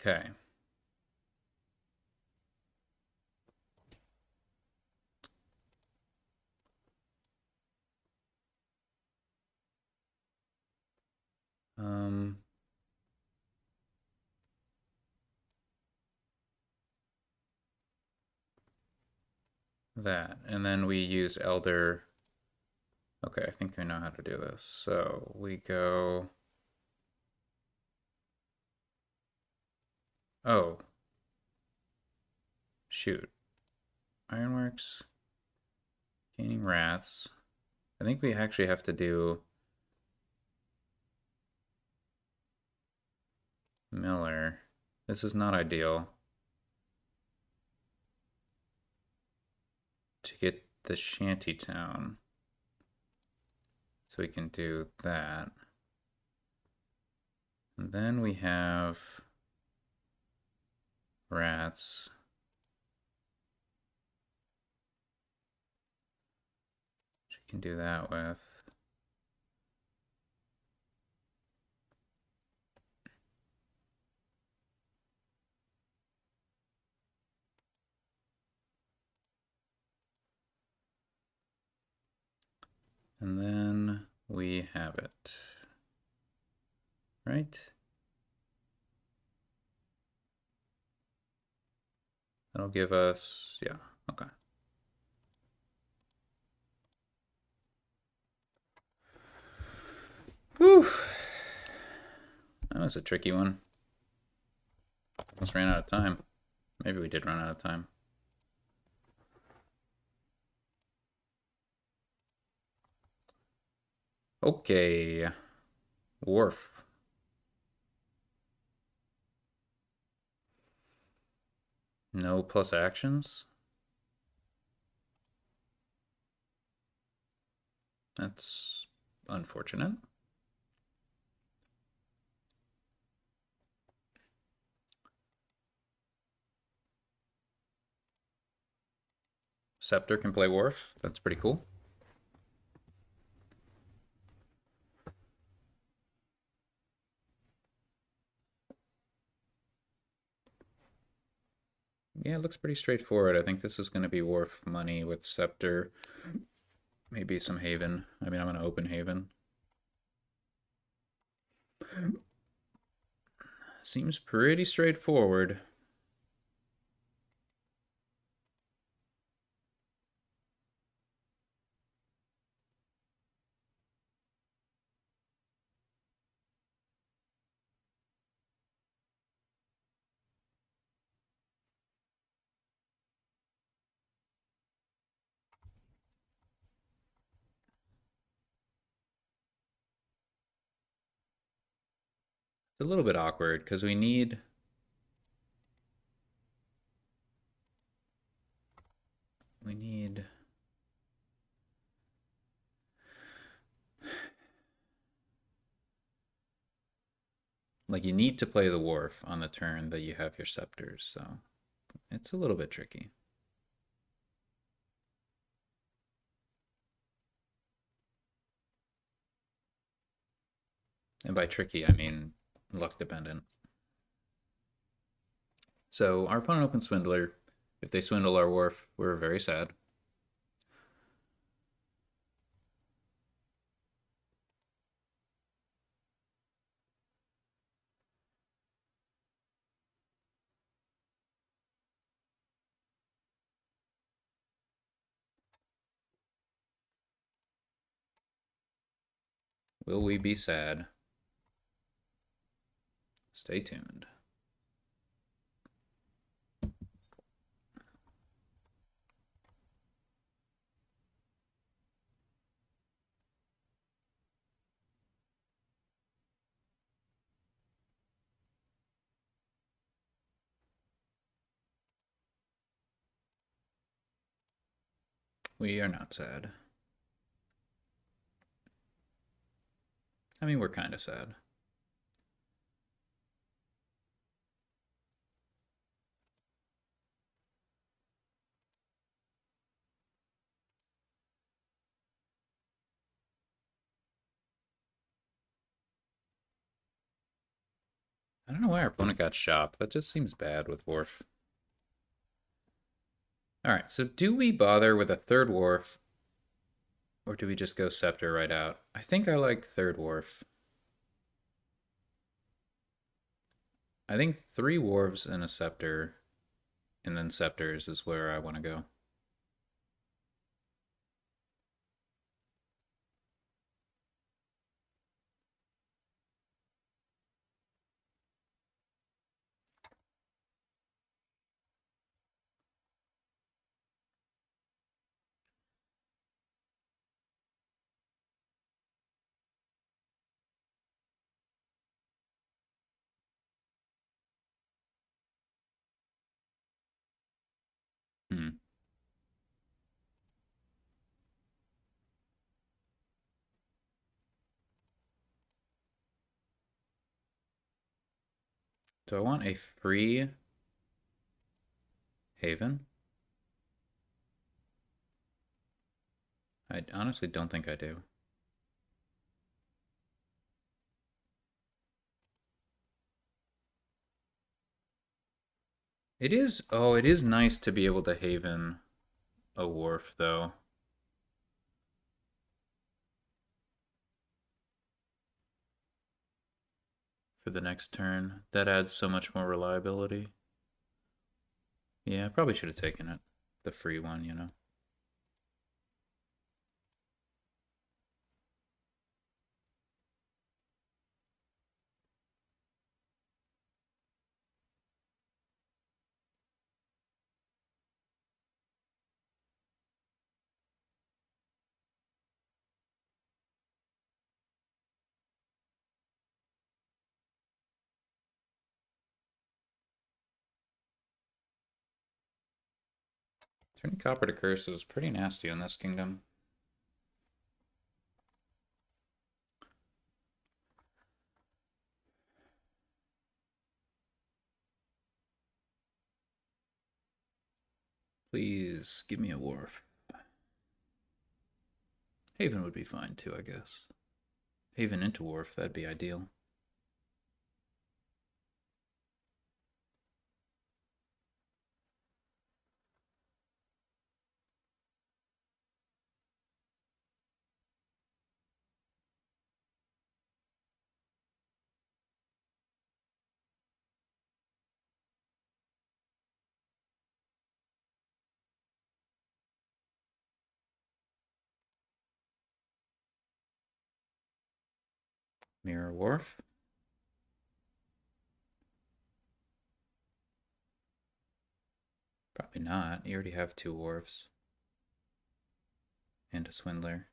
Okay. Um, that. And then we use Elder. Okay, I think I know how to do this. So we go... Oh. Shoot. Ironworks. Gaining rats. I think we actually have to do... Miller. This is not ideal. To get the shanty town. So we can do that. And then we have rats. Which we can do that with. And then we have it. Right? That'll give us, yeah, okay. Whew. That was a tricky one. Almost ran out of time. Maybe we did run out of time. Okay. Wharf. No plus actions? That's unfortunate. Scepter can play Wharf. That's pretty cool. Yeah, it looks pretty straightforward. I think this is going to be Wharf money with Scepter. Maybe some Haven. I mean, I'm going to open Haven. Seems pretty straightforward. It's a little bit awkward because we need... Like, you need to play the Wharf on the turn that you have your Scepters, so it's a little bit tricky. And by tricky, I mean luck dependent. So our opponent opens Swindler. If they swindle our Wharf, we're very sad. Will we be sad? Stay tuned. We are not sad. I mean, we're kind of sad. I don't know why our opponent got Shop. That just seems bad with Wharf. Alright, so do we bother with a third Wharf? Or do we just go Scepter right out? I think I like third Wharf. I think 3 Wharves and a Scepter, and then Scepters is where I want to go. Hmm. Do I want a free Haven? I honestly don't think I do. It is, oh, it is nice to be able to Haven a Wharf, though. for the next turn. That adds so much more reliability. Yeah, I probably should have taken it. The free one, you know. Turning copper to curse is pretty nasty in this kingdom. Please give me a wharf. Haven would be fine too, I guess. Haven into wharf, that'd be ideal. Mirror wharf. Probably not. You already have 2 wharfs. And a swindler.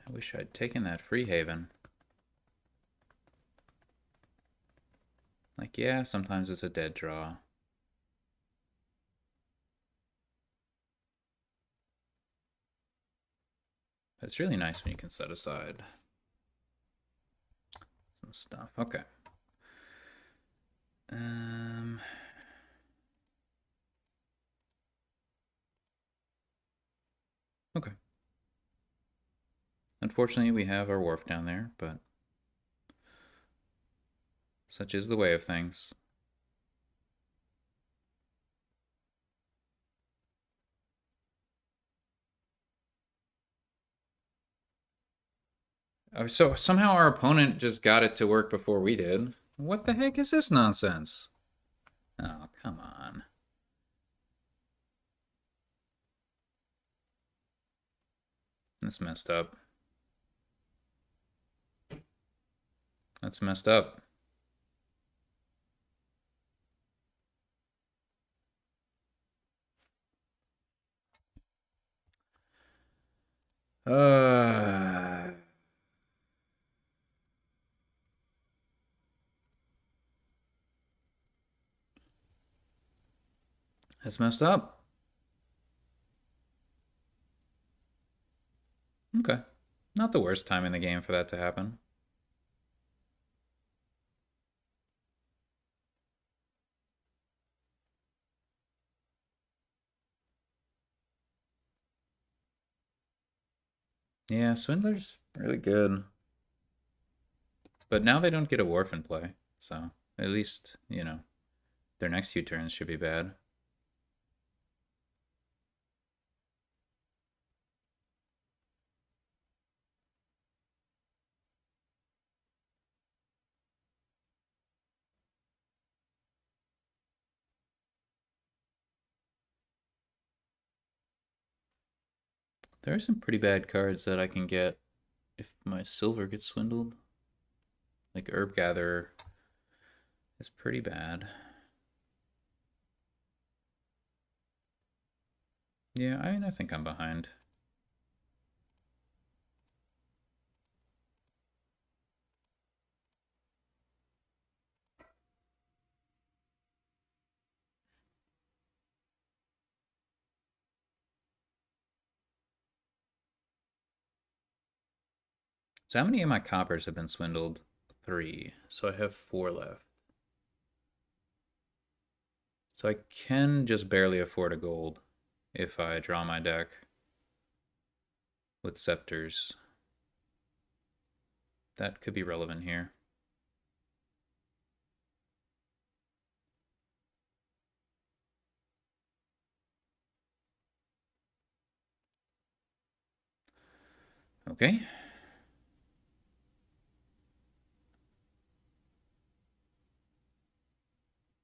I wish I'd taken that free haven. Like, yeah, sometimes it's a dead draw. But it's really nice when you can set aside some stuff. Okay. Okay. Unfortunately, we have our wharf down there, but such is the way of things. Oh, so somehow our opponent just got it to work before we did. What the heck is this nonsense? Oh, come on. That's messed up. That's messed up. That's messed up. Okay. Not the worst time in the game for that to happen. Yeah, Swindler's really good. But now they don't get a wharf in play, so at least, you know, their next few turns should be bad. There are some pretty bad cards that I can get if my silver gets swindled. Like Herb Gatherer is pretty bad. Yeah, I mean, I think I'm behind. So how many of my coppers have been swindled? 3. So I have 4 left. So I can just barely afford a gold if I draw my deck with scepters. that could be relevant here. Okay.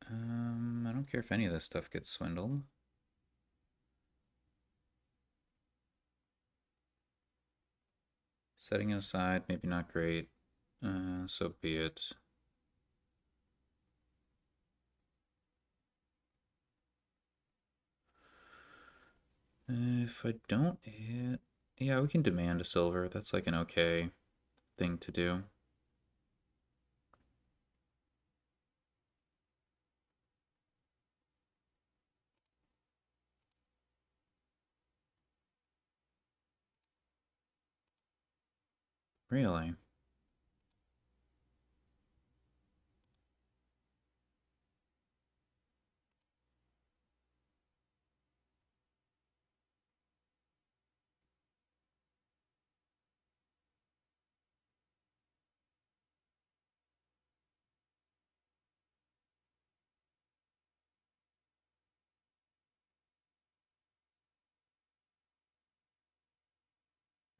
I don't care if any of this stuff gets swindled. Setting it aside, maybe not great. So be it. If I don't hit... Yeah, we can demand a silver. That's like an okay thing to do. Really?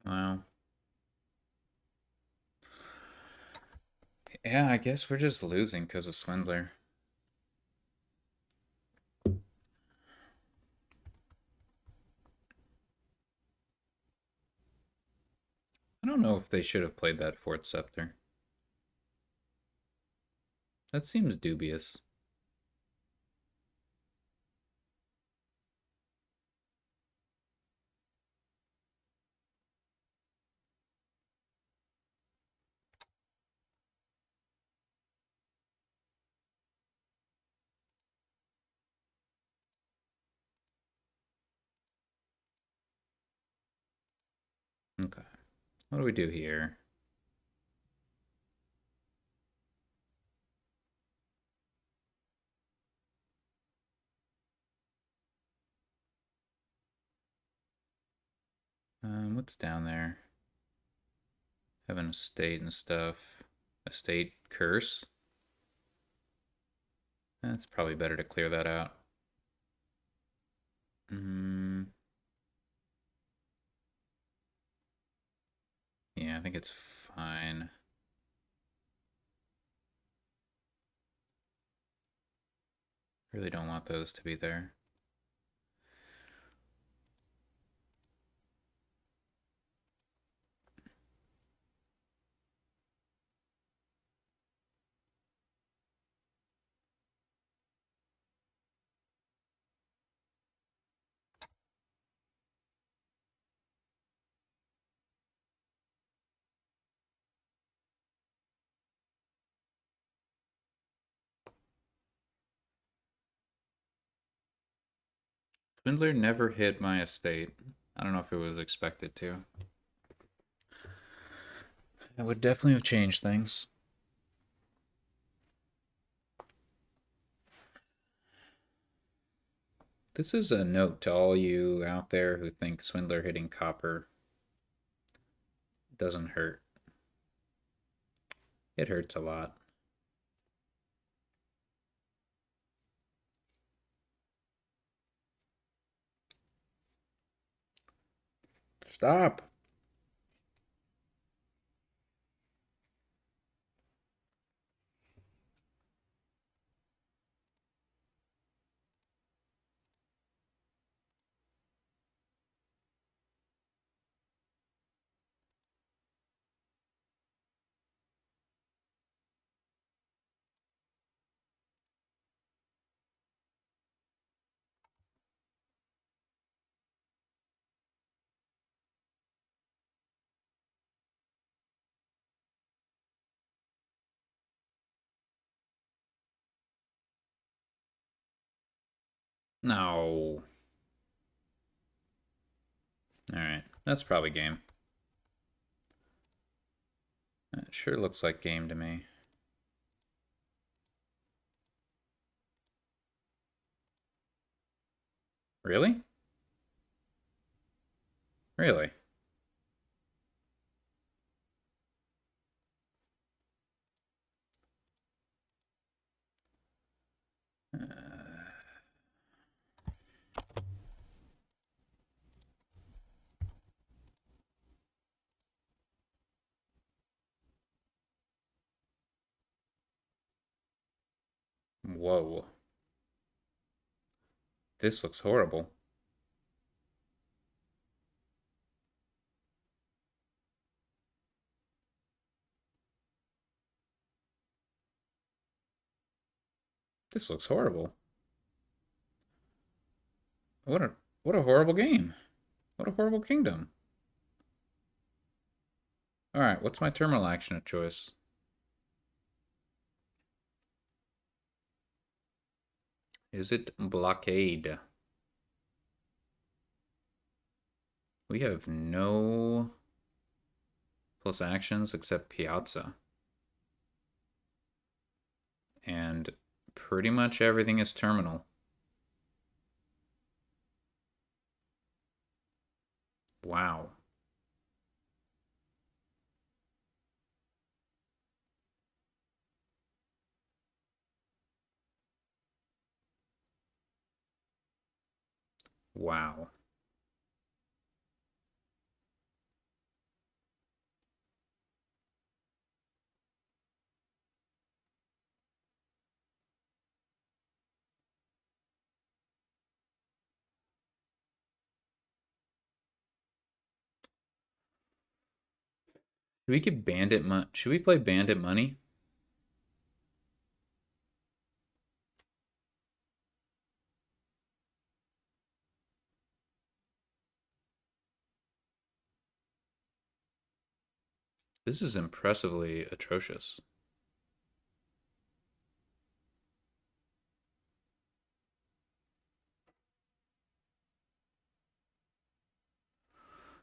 Wow. Yeah, I guess we're just losing because of Swindler. I don't know if they should have played that fourth scepter. That seems dubious. Okay. What do we do here? What's down there? Have an estate and stuff. Estate curse? That's probably better to clear that out. Yeah, I think it's fine. Really don't want those to be there. Swindler never hit my estate. I don't know if it was expected to. That would definitely have changed things. This is a note to all you out there who think Swindler hitting copper doesn't hurt. It hurts a lot. Stop. No. Alright, that's probably game. It sure looks like game to me. Really? Really? Whoa. This looks horrible. This looks horrible. What a what a horrible game. What a horrible kingdom. Alright, what's my terminal action of choice? Is it blockade? We have no plus actions except Piazza. And pretty much everything is terminal. Wow. Wow. Should we get Bandit money? Should we play Bandit money? This is impressively atrocious.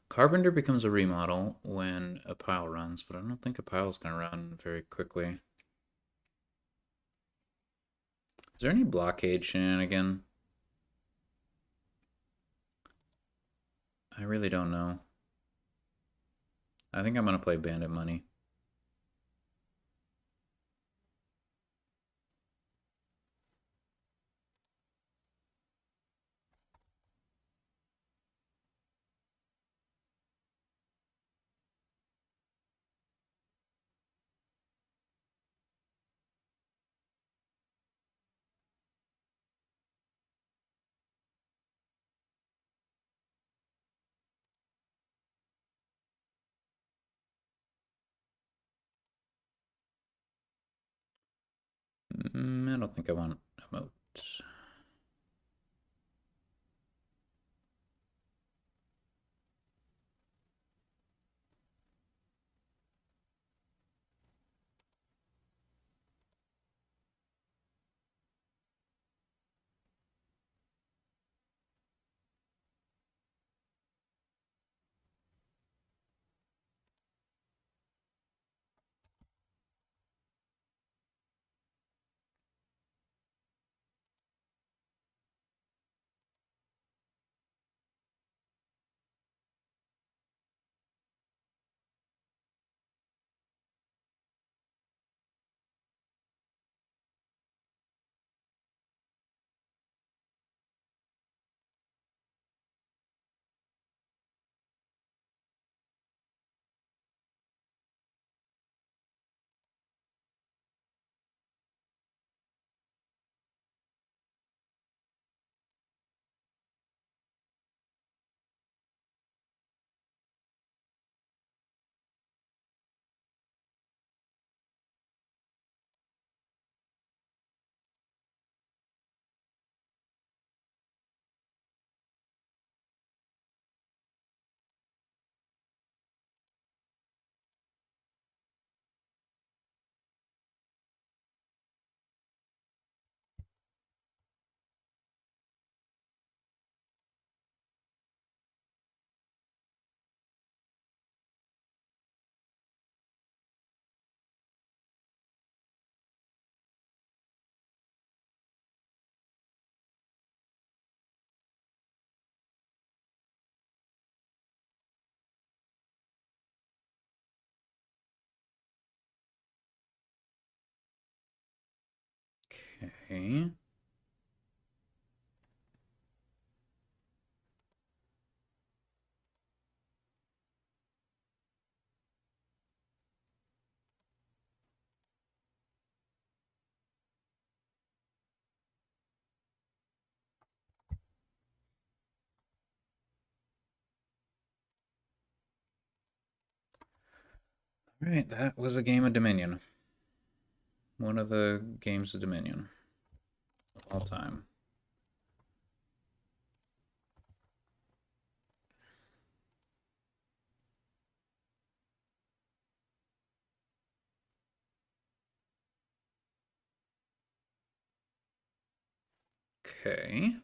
Carpenter becomes a remodel when a pile runs, but I don't think a pile is going to run very quickly. Is there any blockade shenanigan? I really don't know. I think I'm going to play Bandit money. I don't think I want emote. Okay. Alright, that was a game of Dominion. One of the games of Dominion of all time. Okay.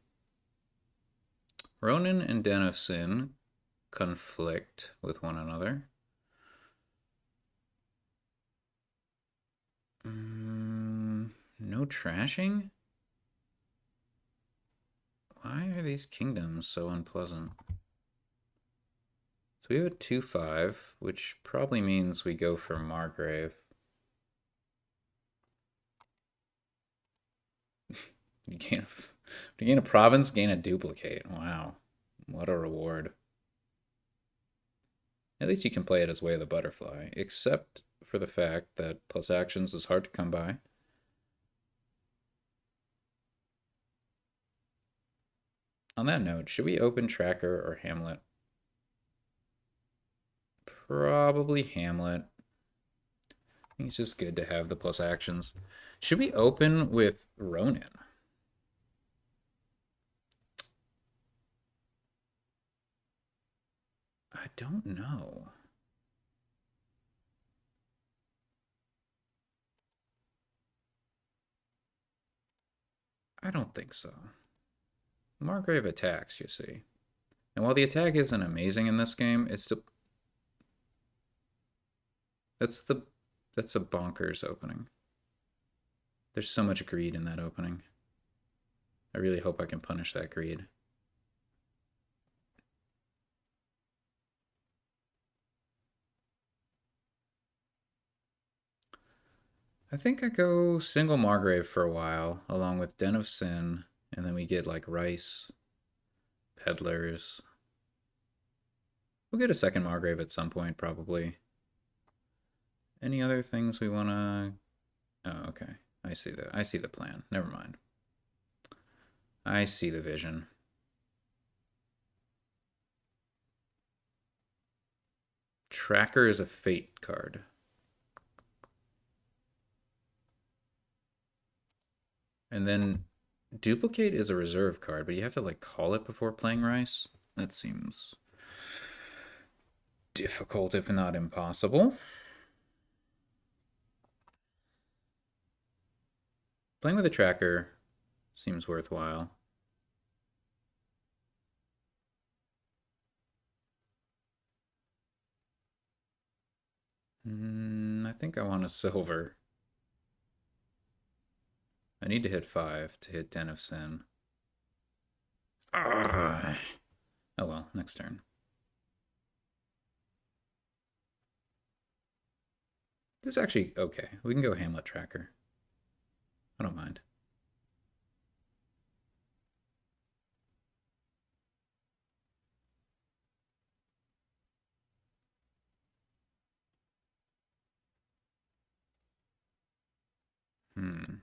Ronin and Den of Sin conflict with one another. No trashing? Why are these kingdoms so unpleasant? So we have a 2-5, which probably means we go for Margrave. You gain a province, gain a duplicate. Wow. What a reward. At least you can play it as Way of the Butterfly, except for the fact that plus actions is hard to come by. On that note, should we open Tracker or Hamlet? Probably Hamlet. I think it's just good to have the plus actions. Should we open with Ronin? I don't know. I don't think so. Margrave attacks, you see. And while the attack isn't amazing in this game, it's still... That's a bonkers opening. There's so much greed in that opening. I really hope I can punish that greed. I think I go single Margrave for a while, along with Den of Sin, and then we get like Rice, Peddlers. We'll get a second Margrave at some point, probably. Any other things we want to... Oh, okay. I see the plan. Never mind. I see the vision. Tracker is a fate card. And then Duplicate is a reserve card, but you have to like call it before playing Rice. That seems difficult, if not impossible. Playing with a tracker seems worthwhile. I think I want a silver. I need to hit 5 to hit Den of Sin. Ah. Oh well, next turn. This is actually okay. We can go Hamlet Tracker. I don't mind. Hmm.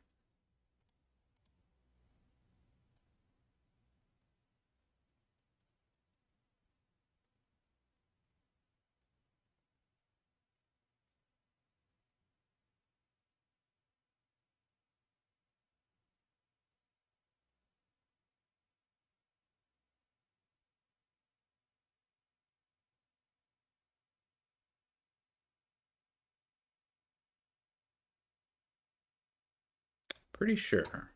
Pretty sure.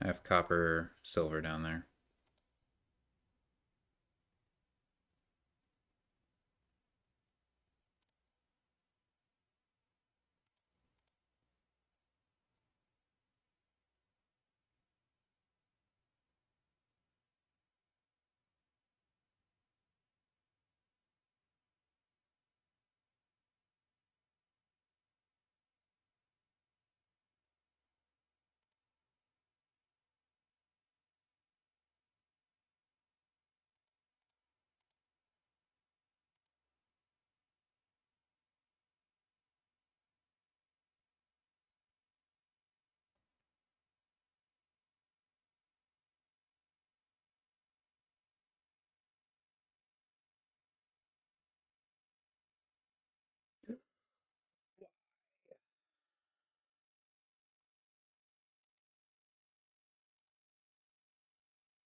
I have copper, silver down there.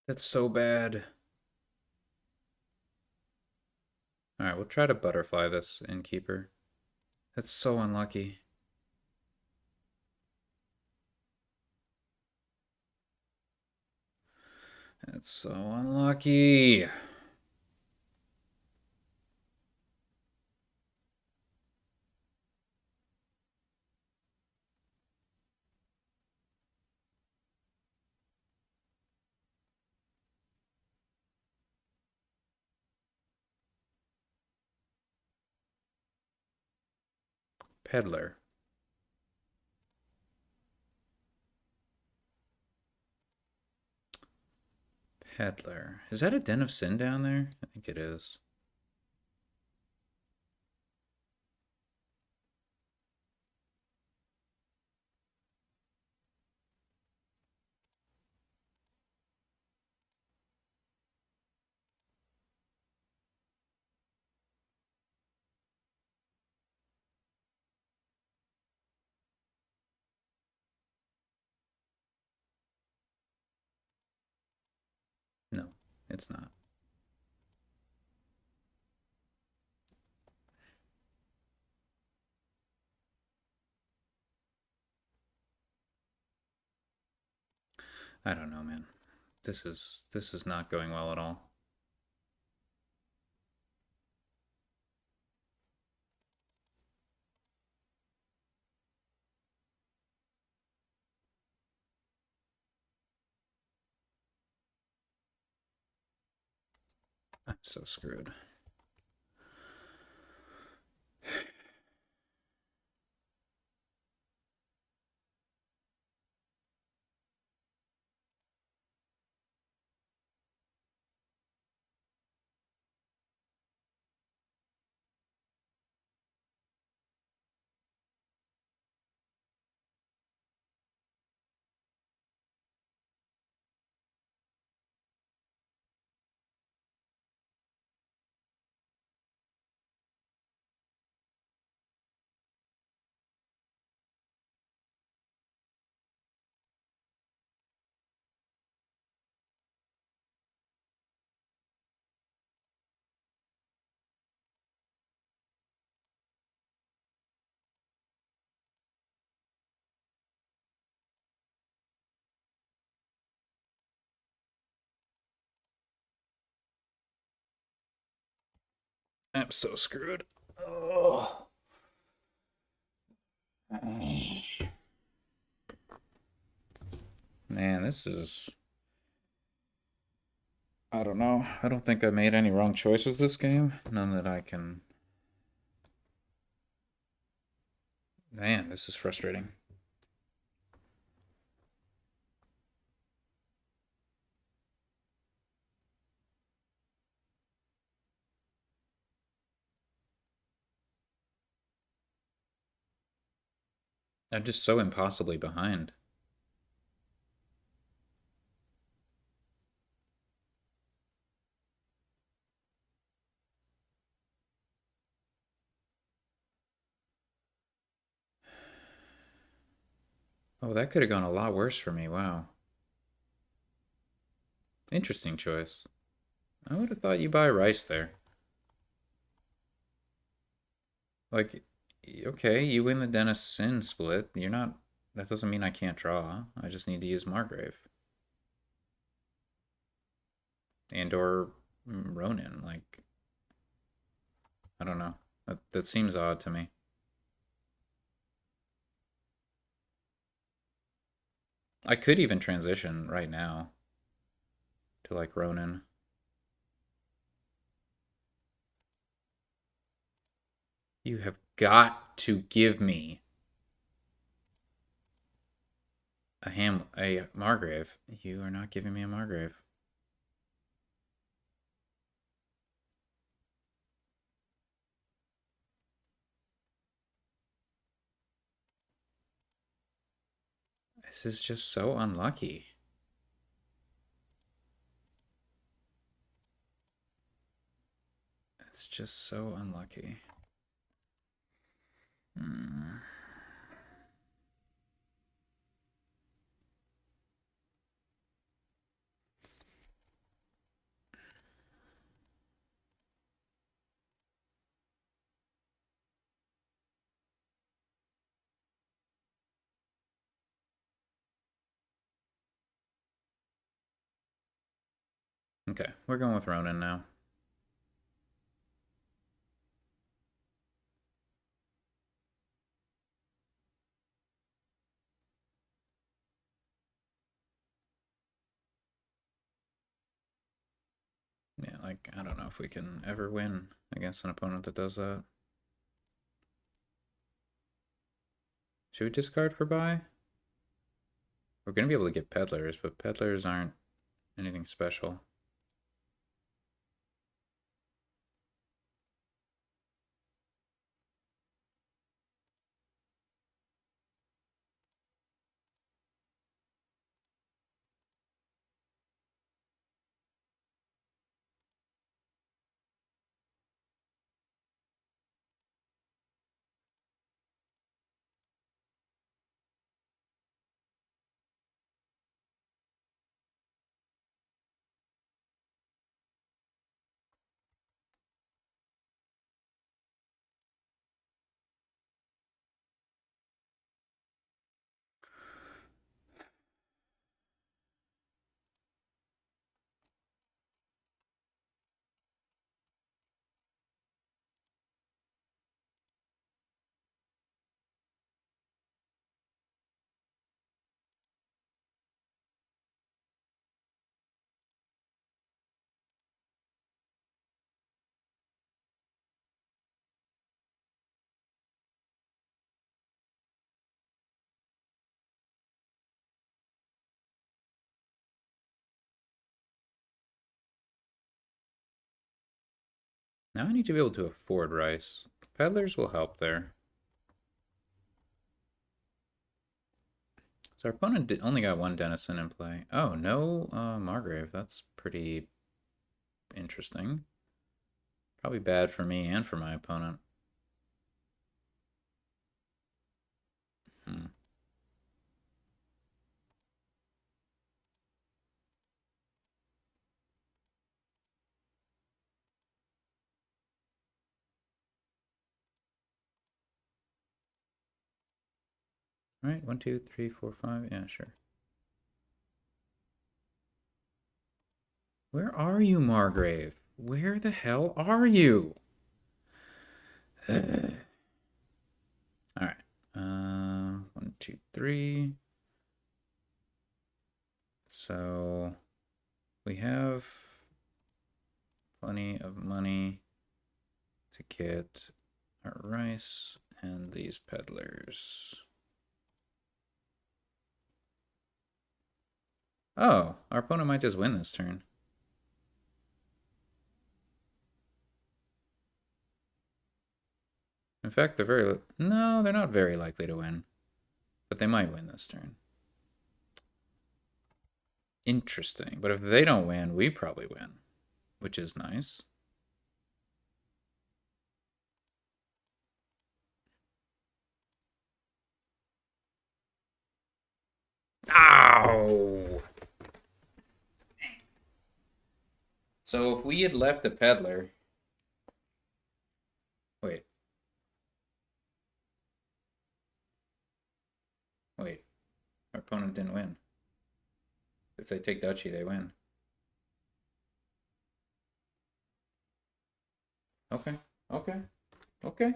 That's so bad. Alright, we'll try to butterfly this innkeeper. That's so unlucky. That's so unlucky. Peddler. Peddler. Is that a Den of Sin down there? I think it is. No, it's not. I don't know, man. This is not going well at all. I'm so screwed. I'm so screwed. Oh. Man, this is... I don't know. I don't think I made any wrong choices this game. None that I can... Man, this is frustrating. I'm just so impossibly behind. Oh, that could have gone a lot worse for me. Wow. Interesting choice. I would have thought you buy rice there. Like, okay, you win the Dennis Sin split. You're not... That doesn't mean I can't draw. I just need to use Margrave. And or Ronin. Like, I don't know. That seems odd to me. I could even transition right now to like Ronin. You have got to give me a Margrave. You are not giving me a Margrave. This is just so unlucky. It's just so unlucky. Hmm. Okay, we're going with Ronin now. Yeah, like, I don't know if we can ever win against an opponent that does that. Should we discard for buy? We're going to be able to get Peddlers, but Peddlers aren't anything special. Now I need to be able to afford rice. Peddlers will help there. So our opponent only got one Denizen in play. Oh, no Margrave. That's pretty interesting. Probably bad for me and for my opponent. Hmm. All right, 1, 2, 3, 4, 5. Yeah, sure. Where are you, Margrave? Where the hell are you? All right. 1, 2, 3. So we have plenty of money to get our rice and these peddlers. Oh, our opponent might just win this turn. In fact, no, they're not very likely to win, but they might win this turn. Interesting. But if they don't win, we probably win, which is nice. Ow! So if we had left the peddler... Wait. Wait. Our opponent didn't win. If they take duchy, they win. Okay. Okay. Okay.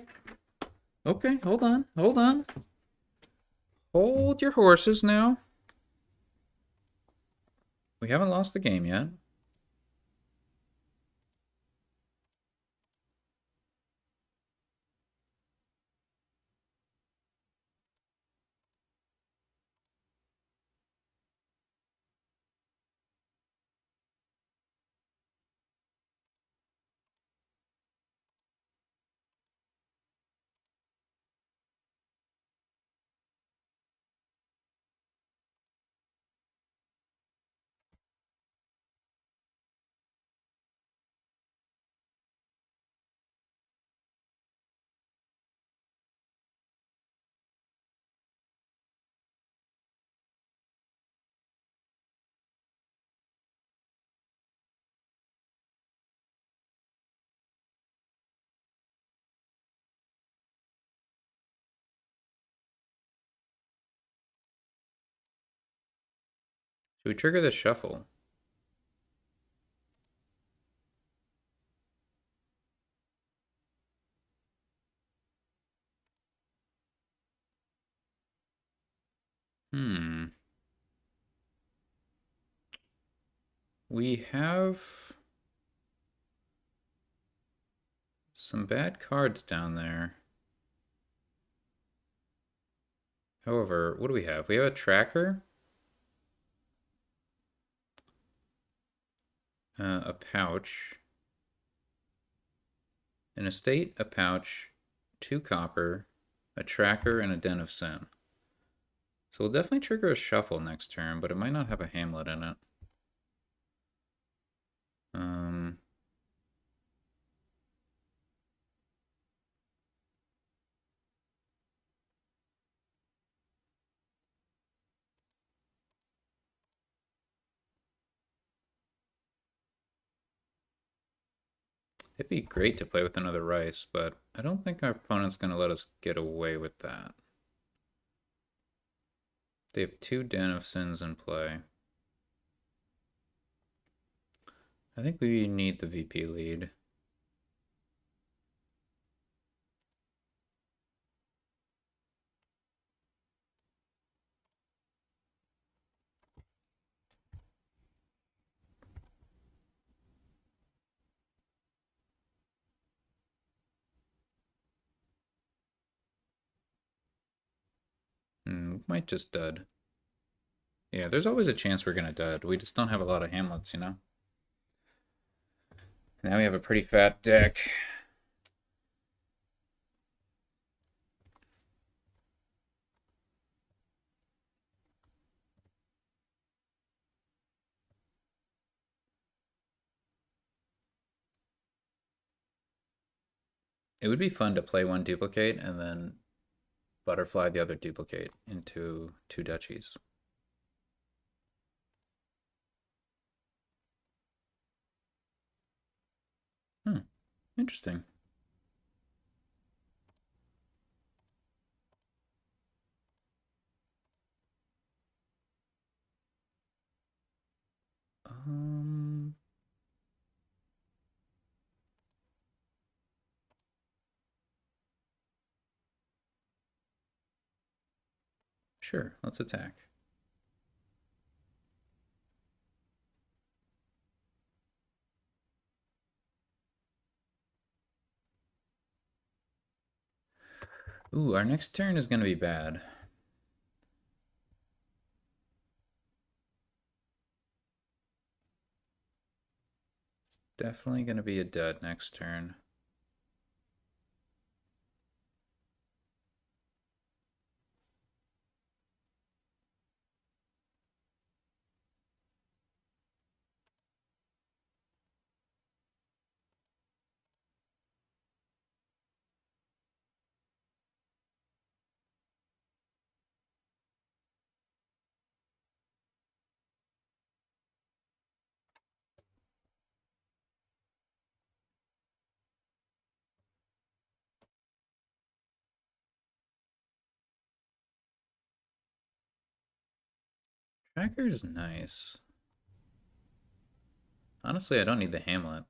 Okay, hold on. Hold on. Hold your horses now. We haven't lost the game yet. Should we trigger the shuffle? Hmm. We have some bad cards down there. However, what do we have? We have a tracker, a pouch, an estate, a pouch, 2 copper, a tracker, and a den of sin. So we'll definitely trigger a shuffle next turn, but it might not have a hamlet in it. It'd be great to play with another rice, but I don't think our opponent's going to let us get away with that. They have 2 Den of Sins in play. I think we need the VP lead. We might just dud. Yeah, there's always a chance we're going to dud. We just don't have a lot of hamlets, you know? Now we have a pretty fat deck. It would be fun to play 1 duplicate and then butterfly the other duplicate into 2 duchies. Interesting. Sure, let's attack. Ooh, our next turn is going to be bad. It's definitely going to be a dud next turn. Tracker's nice. Honestly, I don't need the hamlet.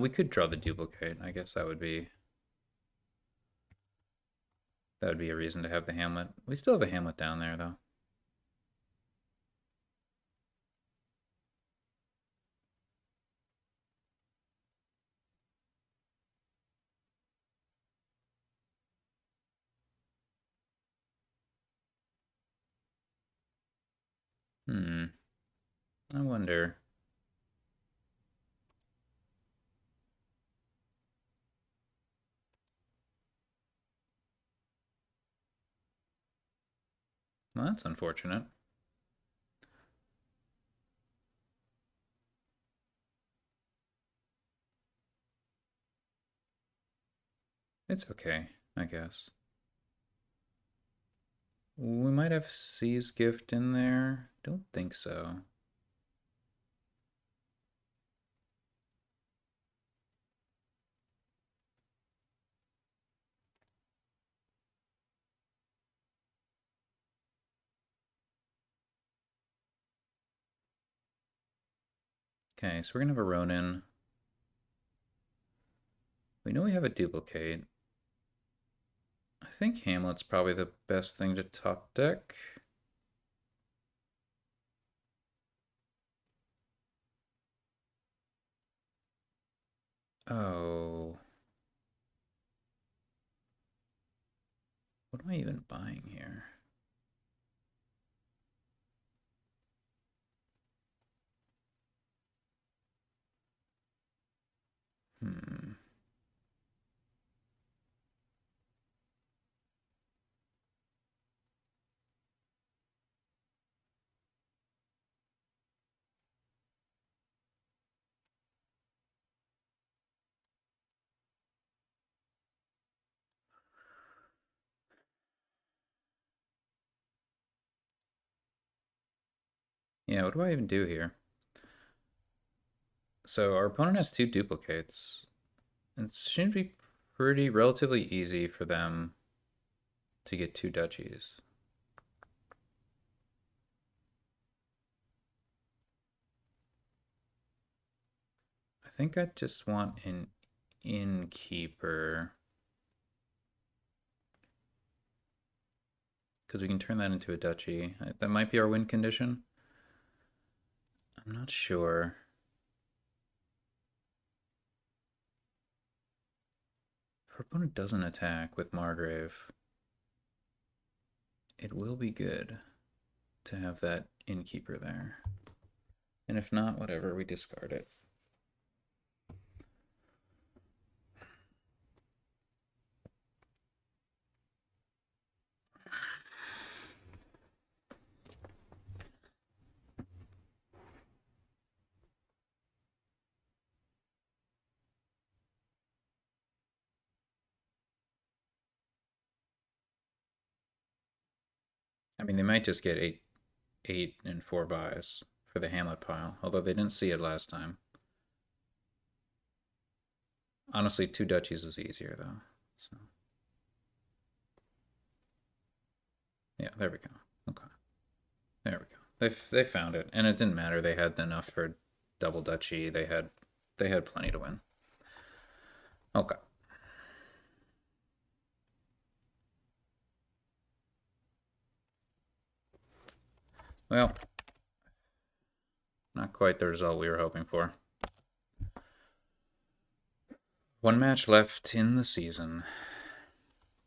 We could draw the duplicate. I guess that would be a reason to have the hamlet. We still have a hamlet down there though. I wonder. Well, that's unfortunate. It's okay, I guess. We might have C's gift in there. Don't think so. Okay, so we're going to have a Ronin. We know we have a duplicate. I think Hamlet's probably the best thing to top deck. Oh. What am I even buying here? Hmm. Yeah, what do I even do here? So our opponent has two duplicates. It should be pretty relatively easy for them to get two duchies. I think I just want an innkeeper. Because we can turn that into a duchy. That might be our win condition. I'm not sure. If our opponent doesn't attack with Margrave, it will be good to have that innkeeper there. And if not, whatever, we discard it. I mean, they might just get eight and 4 buys for the Hamlet pile, although they didn't see it last time. Honestly, two duchies is easier though. So yeah, there we go. Okay, there we go. They found it, and it didn't matter. They had enough for double duchy. They had plenty to win. Okay. Well, not quite the result we were hoping for. One match left in the season.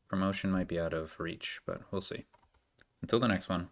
Promotion might be out of reach, but we'll see. Until the next one.